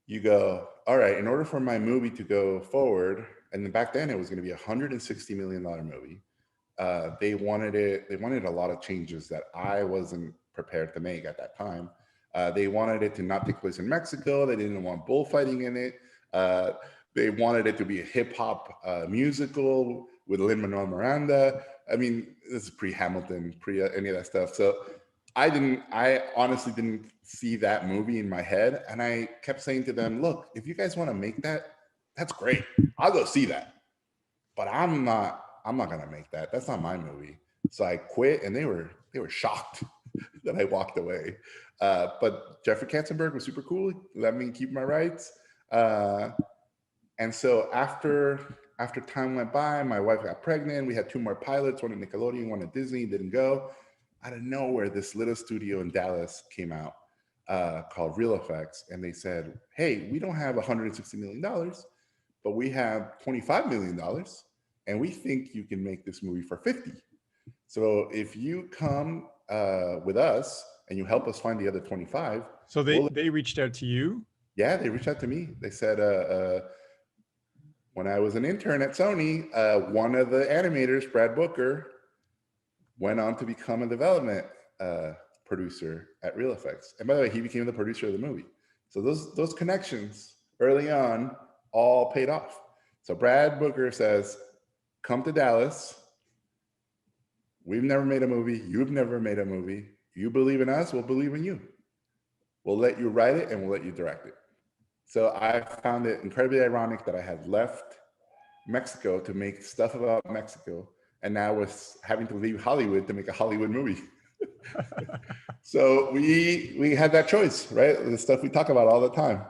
you go, all right, in order for my movie to go forward, and back then it was going to be a $160 million movie. They wanted a lot of changes that I wasn't prepared to make at that time. They wanted it to not take place in Mexico. They didn't want bullfighting in it. They wanted it to be a hip hop musical with Lin-Manuel Miranda. I mean, this is pre-Hamilton, pre any of that stuff. So I honestly didn't see that movie in my head. And I kept saying to them, look, if you guys want to make that, that's great. I'll go see that. But I'm not going to make that. That's not my movie. So I quit, and they were shocked that I walked away. But Jeffrey Katzenberg was super cool. He let me keep my rights. And so after time went by, my wife got pregnant. We had 2 more pilots, one at Nickelodeon, one at Disney, didn't go. Out of nowhere, this little studio in Dallas came out called Real Effects. And they said, hey, we don't have $160 million, but we have $25 million. And we think you can make this movie for 50. So if you come with us and you help us find the other 25. So they reached out to you? Yeah, they reached out to me. They said, when I was an intern at Sony, one of the animators, Brad Booker, went on to become a development producer at Real Effects. And by the way, he became the producer of the movie. So those connections early on all paid off. So Brad Booker says, come to Dallas. We've never made a movie. You've never made a movie. You believe in us, we'll believe in you. We'll let you write it and we'll let you direct it. So I found it incredibly ironic that I had left Mexico to make stuff about Mexico, and now was having to leave Hollywood to make a Hollywood movie. So we had that choice, right? The stuff we talk about all the time.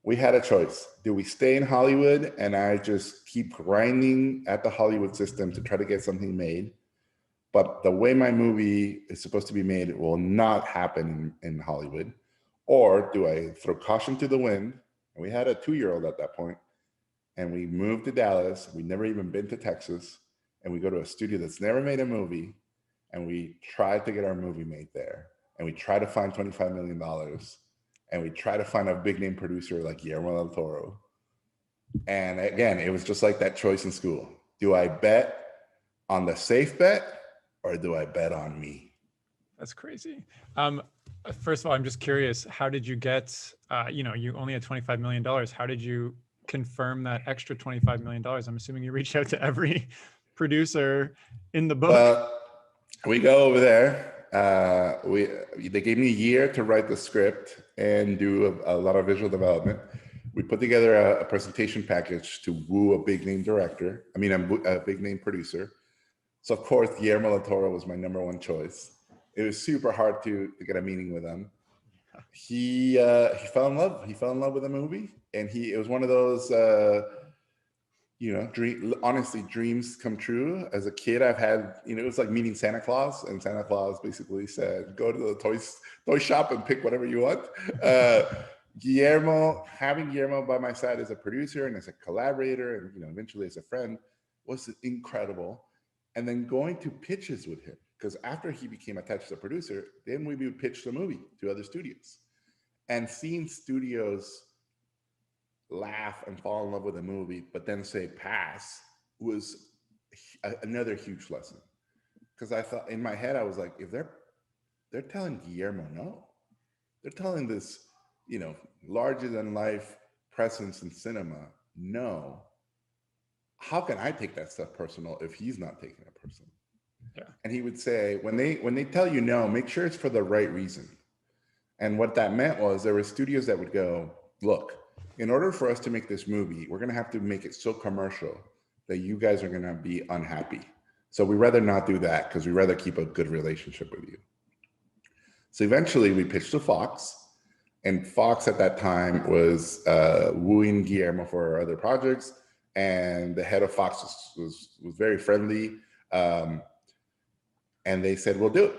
we had a choice. Do we stay in Hollywood and I just keep grinding at the Hollywood system to try to get something made? But the way my movie is supposed to be made, it will not happen in Hollywood. Or do I throw caution to the wind? And we had a 2-year-old at that point, and we moved to Dallas. We'd never even been to Texas. And we go to a studio that's never made a movie, and we try to get our movie made there. And we try to find $25 million. And we try to find a big name producer like Guillermo del Toro. And again, it was just like that choice in school. Do I bet on the safe bet, or do I bet on me? That's crazy. First of all, I'm just curious, how did you get, you only had $25 million. How did you confirm that extra $25 million? I'm assuming you reached out to every producer in the book. We go over there. They gave me a year to write the script and do a lot of visual development. We put together a presentation package to woo a big name director. A big name producer. So of course, Guillermo del Toro was my number one choice. It was super hard to get a meeting with him. He fell in love. He fell in love with the movie, and it was one of those, honestly, dreams come true. As a kid, I've had, it was like meeting Santa Claus, and Santa Claus basically said, "Go to the toy shop and pick whatever you want." Having Guillermo by my side as a producer and as a collaborator, and eventually as a friend, was incredible. And then going to pitches with him, because after he became attached to the producer, then we would pitch the movie to other studios. And seeing studios laugh and fall in love with a movie, but then say pass, was another huge lesson. Because I thought, in my head, I was like, if they're telling Guillermo no, they're telling this, larger than life presence in cinema no, how can I take that stuff personal if he's not taking it personal? Yeah. And he would say, when they tell you no, make sure it's for the right reason. And what that meant was there were studios that would go, look, in order for us to make this movie, we're going to have to make it so commercial that you guys are going to be unhappy. So we'd rather not do that, because we'd rather keep a good relationship with you. So eventually we pitched to Fox, and Fox at that time was wooing Guillermo for other projects. And the head of Fox was very friendly. And they said, we'll do it.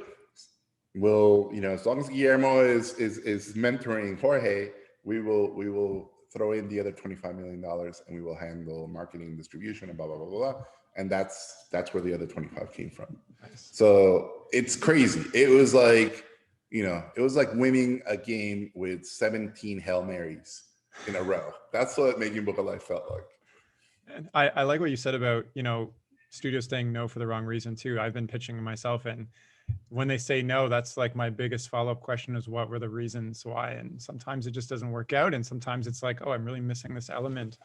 We'll, as long as Guillermo is mentoring Jorge, we will throw in the other $25 million, and we will handle marketing and distribution and blah, blah, blah, blah, blah. And that's where the other 25 came from. Nice. So it's crazy. It was like, winning a game with 17 Hail Marys in a row. That's what Making Book of Life felt like. And I like what you said about, studios saying no for the wrong reason too. I've been pitching myself, and when they say no, that's like my biggest follow-up question is, what were the reasons why? And sometimes it just doesn't work out. And sometimes it's like, oh, I'm really missing this element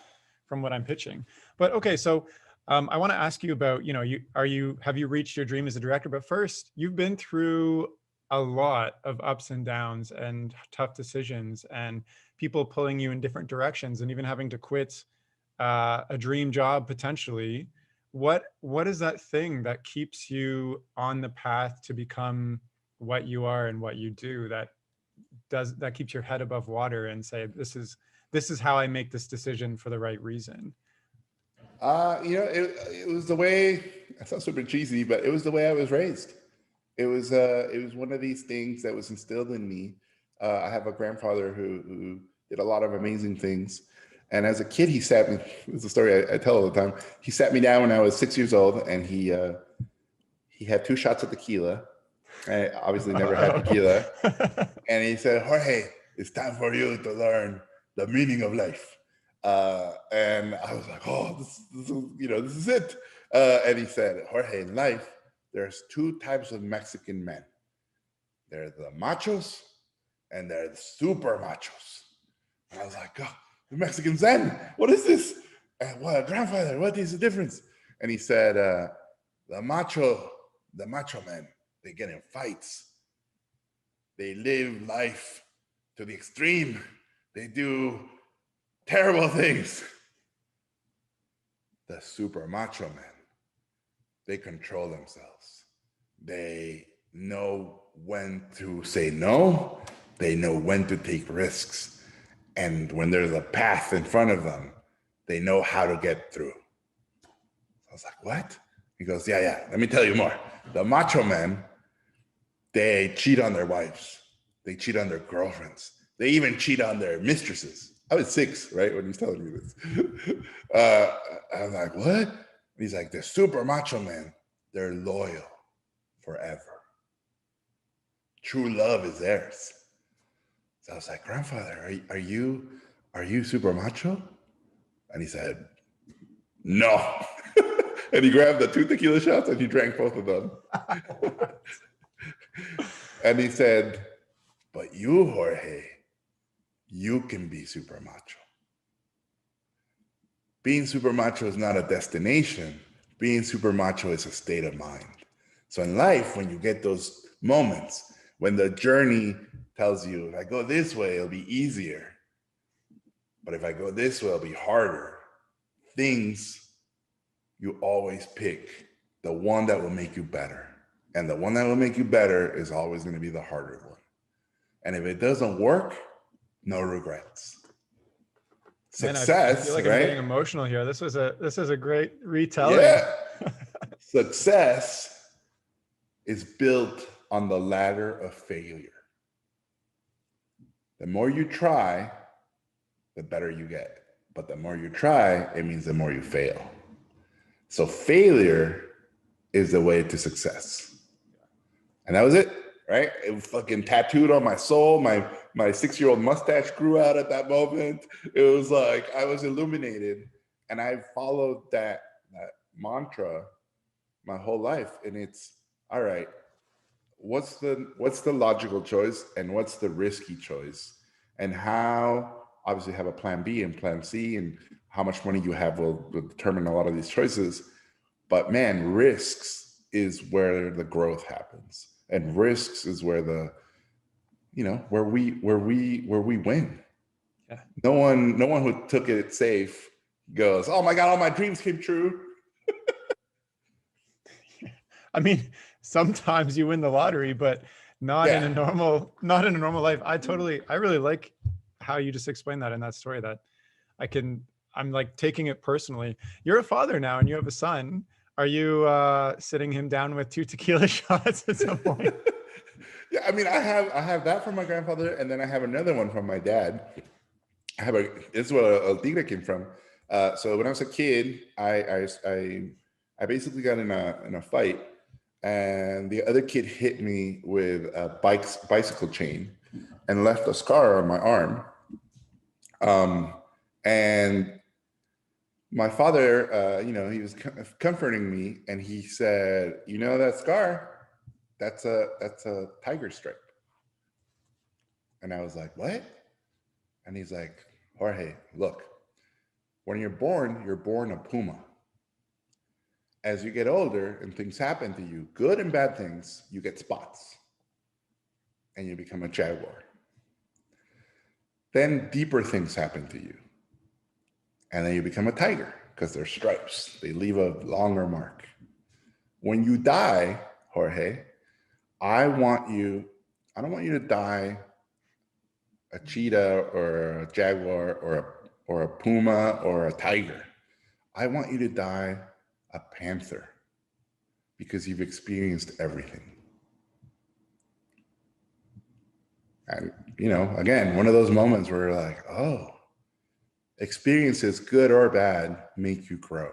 from what I'm pitching. But okay, so I want to ask you about, have you reached your dream as a director? But first, you've been through a lot of ups and downs and tough decisions, and people pulling you in different directions, and even having to quit a dream job potentially. What is that thing that keeps you on the path to become what you are and what you do, that keeps your head above water and say, this is how I make this decision for the right reason? It was the way, it sounds super cheesy, but it was the way I was raised. It was one of these things that was instilled in me. I have a grandfather who did a lot of amazing things. And as a kid, he sat me, it's a story I tell all the time. He sat me down when I was 6 years old, and he had 2 shots of tequila. I obviously never had tequila. And he said, Jorge, it's time for you to learn the meaning of life. And I was like, oh, this is it. And he said, Jorge, in life, there's 2 types of Mexican men. They're the machos, and they're the super machos. And I was like, oh, the Mexican Zen, what is this? And what, grandfather, what is the difference? And he said, the macho men, they get in fights. They live life to the extreme. They do terrible things. The super macho men, they control themselves. They know when to say no. They know when to take risks. And when there's a path in front of them, they know how to get through. I was like, what? He goes, yeah, let me tell you more. The macho men, they cheat on their wives. They cheat on their girlfriends. They even cheat on their mistresses. I was 6, right, when he's telling me this. I was like, what? And he's like, the super macho men, they're loyal forever. True love is theirs. So I was like, grandfather, are you super macho? And he said, no. And he grabbed the 2 tequila shots and he drank both of them. And he said, but you, Jorge, you can be super macho. Being super macho is not a destination. Being super macho is a state of mind. So in life, when you get those moments, when the journey tells you, if I go this way, it'll be easier. But if I go this way, it'll be harder. You always pick the one that will make you better. And the one that will make you better is always going to be the harder one. And if it doesn't work, no regrets. Success, man, I feel like right? I'm getting emotional here. This is a great retelling. Yeah. Success is built on the ladder of failure. The more you try, the better you get. But the more you try, it means the more you fail. So failure is the way to success. And that was it, right? It was fucking tattooed on my soul. My 6-year-old mustache grew out at that moment. It was like I was illuminated. And I followed that mantra my whole life. And it's, all right, what's the logical choice and what's the risky choice? And how, obviously, have a plan B and plan C, and how much money you have will determine a lot of these choices. But man, risks is where the growth happens, and risks is where where we win. Yeah. No one who took it safe goes, oh my God, all my dreams came true. I mean, sometimes you win the lottery, but not in a normal life. I really like how you just explained that in that story, that I'm like taking it personally. You're a father now and you have a son. Are you sitting him down with 2 tequila shots at some point? Yeah, I mean, I have that from my grandfather, and then I have another one from my dad. This is where El Tigre came from. So when I was a kid, I basically got in a fight, and the other kid hit me with a bicycle chain and left a scar on my arm. And my father, he was comforting me, and he said, that scar, that's a tiger stripe. And I was like, what? And he's like, Jorge, look, when you're born a puma. As you get older and things happen to you, good and bad things, you get spots and you become a jaguar. Then deeper things happen to you. And then you become a tiger because they're stripes. They leave a longer mark. When you die, Jorge, I don't want you to die a cheetah or a jaguar or a puma or a tiger. I want you to die a panther, because you've experienced everything. And, again, one of those moments where you're like, oh, experiences, good or bad, make you grow.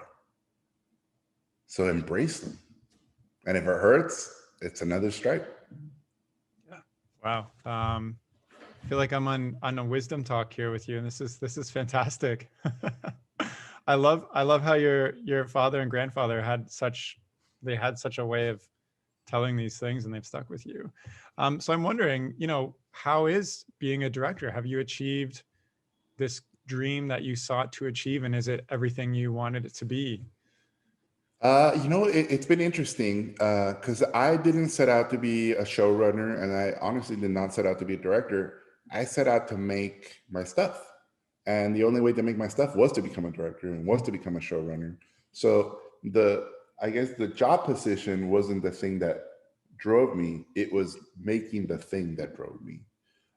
So embrace them. And if it hurts, it's another stripe. Yeah. Wow. I feel like I'm on a wisdom talk here with you, and this is fantastic. I love how your father and grandfather had such a way of telling these things, and they've stuck with you. So I'm wondering, how is being a director? Have you achieved this dream that you sought to achieve, and is it everything you wanted it to be? It's been interesting because I didn't set out to be a showrunner, and I honestly did not set out to be a director. I set out to make my stuff. And the only way to make my stuff was to become a director and was to become a showrunner. So I guess the job position wasn't the thing that drove me. It was making the thing that drove me.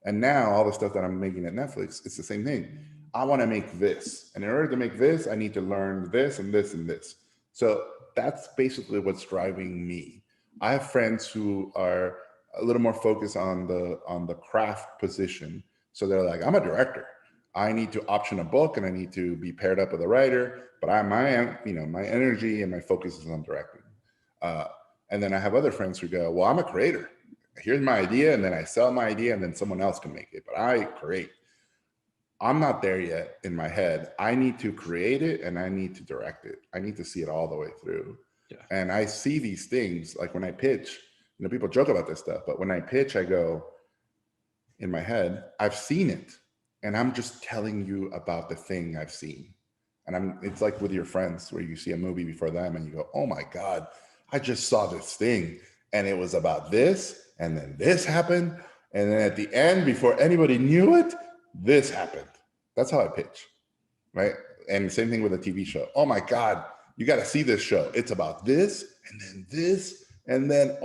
And now all the stuff that I'm making at Netflix, it's the same thing. I want to make this. And in order to make this, I need to learn this and this and this. So that's basically what's driving me. I have friends who are a little more focused on the craft position. So they're like, I'm a director. I need to option a book and I need to be paired up with a writer, but my energy and my focus is on directing. Uh, and then I have other friends who go, well, I'm a creator. Here's my idea, and then I sell my idea, and then someone else can make it, but I create. I'm not there yet in my head. I need to create it and I need to direct it. I need to see it all the way through. Yeah. And I see these things like when I pitch, people joke about this stuff, but when I pitch, I go in my head, I've seen it. And I'm just telling you about the thing I've seen. And it's like with your friends where you see a movie before them and you go, oh my God, I just saw this thing. And it was about this, and then this happened. And then at the end, before anybody knew it, this happened. That's how I pitch, right? And the same thing with a TV show. Oh my God, you got to see this show. It's about this, and then this, and then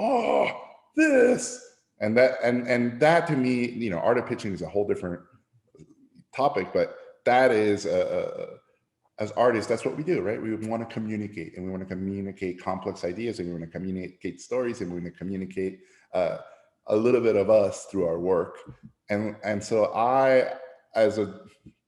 this, and that, and that to me, art of pitching is a whole different topic, but that is as artists, that's what we do, right? We want to communicate, and we want to communicate complex ideas, and we want to communicate stories, and we want to communicate a little bit of us through our work. And so I, as a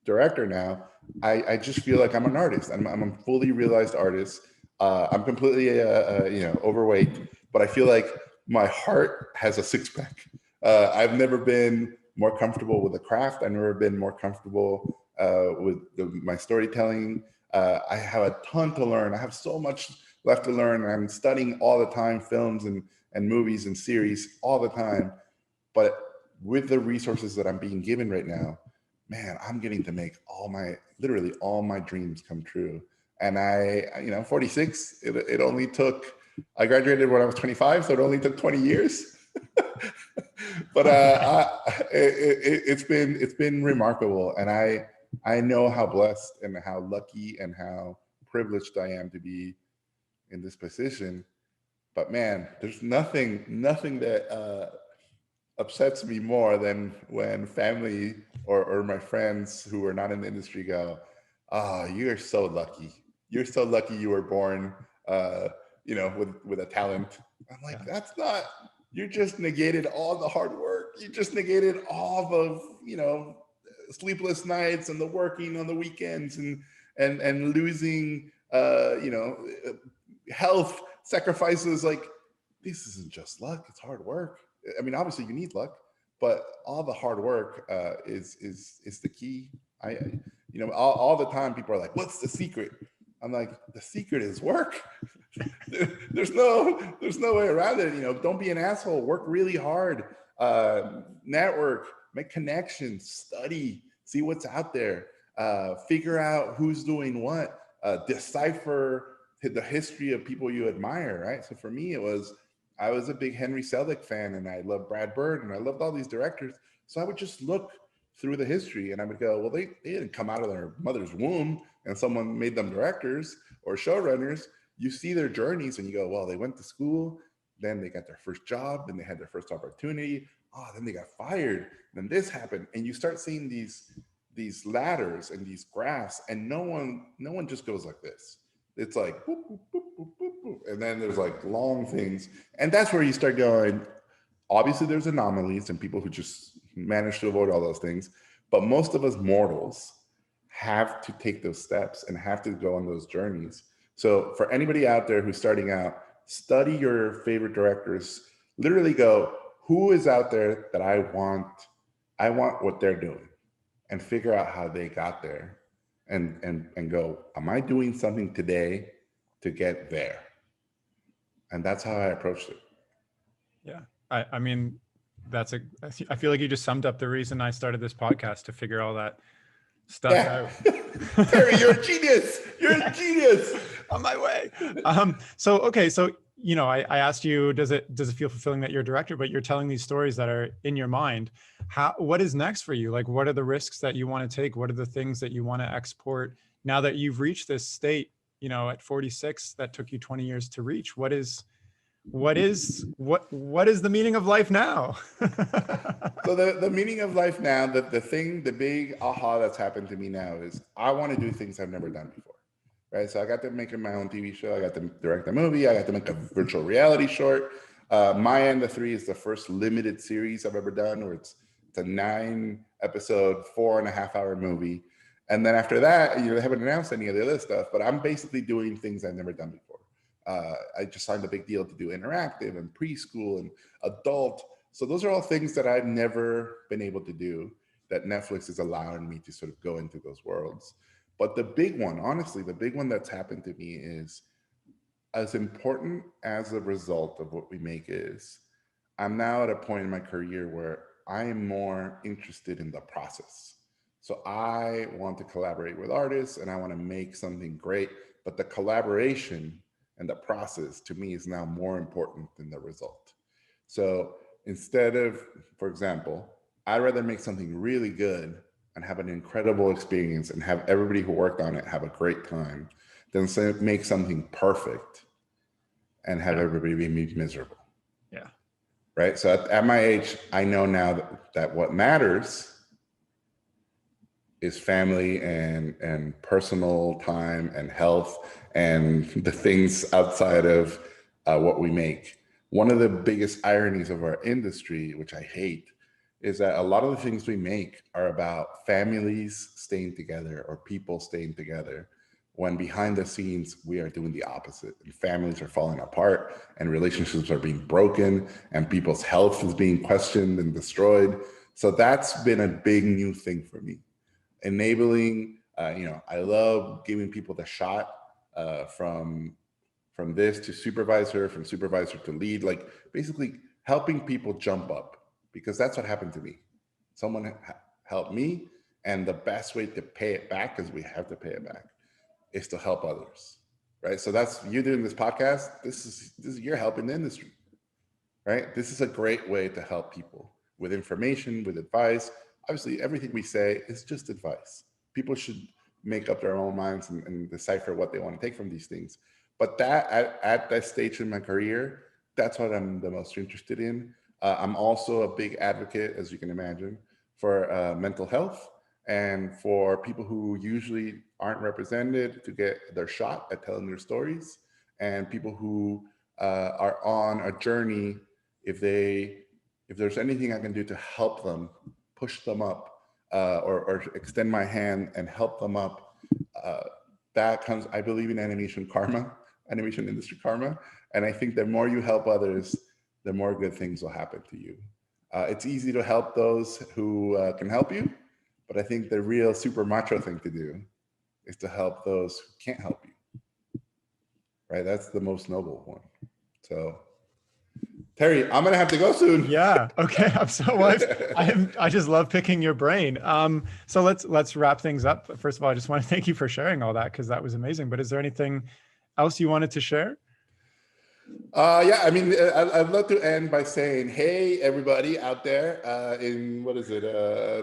director now, I just feel like I'm an artist. I'm a fully realized artist. I'm completely overweight, but I feel like my heart has a six-pack. I've never been more comfortable with the craft. I've never been more comfortable with my storytelling. I have a ton to learn. I have so much left to learn. I'm studying all the time, films and movies and series all the time. But with the resources that I'm being given right now, man, I'm getting to make literally all my dreams come true. And I'm 46. It only took, I graduated when I was 25, so it only took 20 years. But it's been remarkable, and I know how blessed and how lucky and how privileged I am to be in this position. But man, there's nothing that upsets me more than when family or my friends who are not in the industry go, "Oh, you are so lucky. You're so lucky you were born, with a talent." I'm like, that's not. You just negated all the hard work. You just negated all the sleepless nights and the working on the weekends and losing health sacrifices. Like, this isn't just luck. It's hard work. I mean, obviously you need luck, but all the hard work is the key. All the time people are like, "What's the secret?" I'm like, the secret is work. There's no way around it. Don't be an asshole. Work really hard. Network, make connections, study, see what's out there, figure out who's doing what, decipher the history of people you admire, right? So for me, I was a big Henry Selick fan, and I loved Brad Bird, and I loved all these directors. So I would just look through the history, and I would go, well, they didn't come out of their mother's womb and someone made them directors or showrunners. You see their journeys and you go, well, they went to school, then they got their first job, then they had their first opportunity. Then they got fired. Then this happened. And you start seeing these ladders and these graphs, and no one just goes like this. It's like, boop, boop, boop, boop, boop, boop. And then there's like long things. And that's where you start going, obviously there's anomalies and people who just manage to avoid all those things. But most of us mortals have to take those steps and have to go on those journeys. So for anybody out there who's starting out, study your favorite directors. Literally go, who is out there that I want what they're doing, and figure out how they got there, and go, am I doing something today to get there? And that's how I approached it. Yeah. I mean, I feel like you just summed up the reason I started this podcast, to figure all that stuff out. Terry, you're a genius. You're a genius. On my way. So I asked you, does it feel fulfilling that you're a director, but you're telling these stories that are in your mind? What is next for you? Like, what are the risks that you want to take? What are the things that you want to export now that you've reached this state, at 46, that took you 20 years to reach? What is what is the meaning of life now? So the meaning of life now, the big aha that's happened to me now is I want to do things I've never done before, right? So I got to make my own TV show. I got to direct a movie. I got to make a virtual reality short. My and the Three is the first limited series I've ever done, where it's a 9 episode, 4.5 hour movie. And then after that, they haven't announced any of the other stuff, but I'm basically doing things I've never done before. I just signed a big deal to do interactive and preschool and adult. So those are all things that I've never been able to do that Netflix is allowing me to sort of go into those worlds. But the big one, honestly, the big one that's happened to me is as important as a result of what we make is, I'm now at a point in my career where I am more interested in the process. So I want to collaborate with artists and I want to make something great, but the collaboration and the process to me is now more important than the result. So instead of, for example, I'd rather make something really good and have an incredible experience and have everybody who worked on it have a great time than say make something perfect and have Yeah. everybody be miserable. Yeah. Right. So at my age, I know now that what matters is family and personal time and health and the things outside of what we make. One of the biggest ironies of our industry, which I hate, is that a lot of the things we make are about families staying together or people staying together, when behind the scenes we are doing the opposite and families are falling apart and relationships are being broken and people's health is being questioned and destroyed. So that's been a big new thing for me, enabling. I love giving people the shot, from this to supervisor, from supervisor to lead, like basically helping people jump up, because that's what happened to me. Someone helped me, and the best way to pay it back, because we have to pay it back, is to help others, right? So that's you doing this podcast. This is you're helping the industry, right? This is a great way to help people with information, with advice. Obviously, everything we say is just advice. People should make up their own minds and decipher what they want to take from these things. But that at that stage in my career, that's what I'm the most interested in. I'm also a big advocate, as you can imagine, for mental health and for people who usually aren't represented to get their shot at telling their stories, and people who are on a journey. If there's anything I can do to help them, push them up, or extend my hand and help them up, uh, that comes. I believe in animation karma, animation industry karma, and I think the more you help others, the more good things will happen to you. It's easy to help those who can help you, but I think the real super macho thing to do is to help those who can't help you. Right? That's the most noble one. So Terry, I'm gonna have to go soon. Yeah. Okay. I'm so I just love picking your brain. So let's wrap things up. First of all, I just want to thank you for sharing all that, because that was amazing. But is there anything else you wanted to share? Yeah, I mean, I'd love to end by saying, hey, everybody out there, in what is it,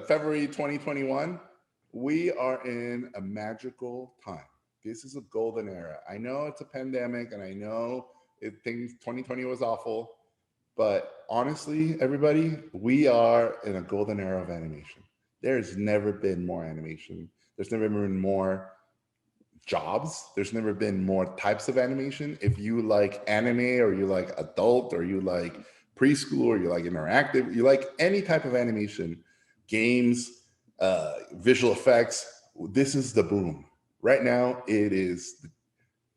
February 2021, we are in a magical time. This is a golden era. I know it's a pandemic, and I know things 2020 was awful, but honestly, everybody, we are in a golden era of animation. There's never been more animation. There's never been more jobs. There's never been more types of animation. If you like anime, or you like adult, or you like preschool, or you like interactive, you like any type of animation, games, visual effects, this is the boom. Right now, it is,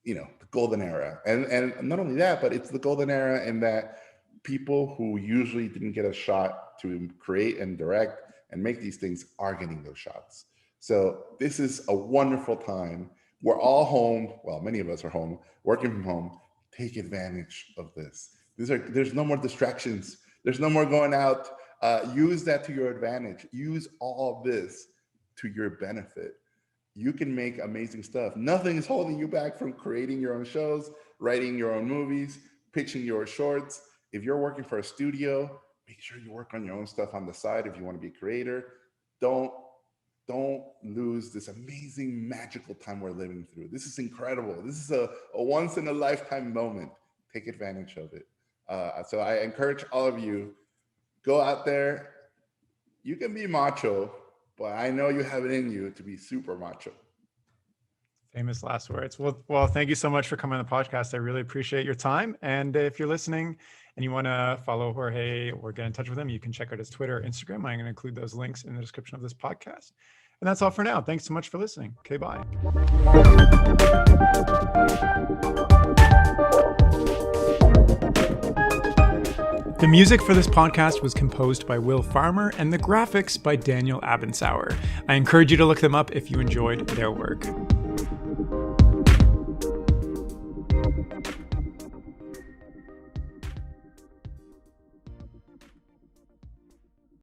the golden era. And not only that, but it's the golden era in that people who usually didn't get a shot to create and direct and make these things are getting those shots. So this is a wonderful time. We're all home. Well, many of us are home, working from home. Take advantage of this. There's no more distractions. There's no more going out. Use that to your advantage. Use all of this to your benefit. You can make amazing stuff. Nothing is holding you back from creating your own shows, writing your own movies, pitching your shorts. If you're working for a studio, make sure you work on your own stuff on the side. If you want to be a creator, don't don't lose this amazing magical time we're living through. This is incredible. This is a once in a lifetime moment. Take advantage of it. So I encourage all of you, go out there. You can be macho, but I know you have it in you to be super macho. Famous last words. Well, thank you so much for coming on the podcast. I really appreciate your time. And if you're listening and you want to follow Jorge or get in touch with him, you can check out his Twitter, Instagram. I'm going to include those links in the description of this podcast. And that's all for now. Thanks so much for listening. Okay, bye. The music for this podcast was composed by Will Farmer and the graphics by Daniel Abensauer. I encourage you to look them up if you enjoyed their work.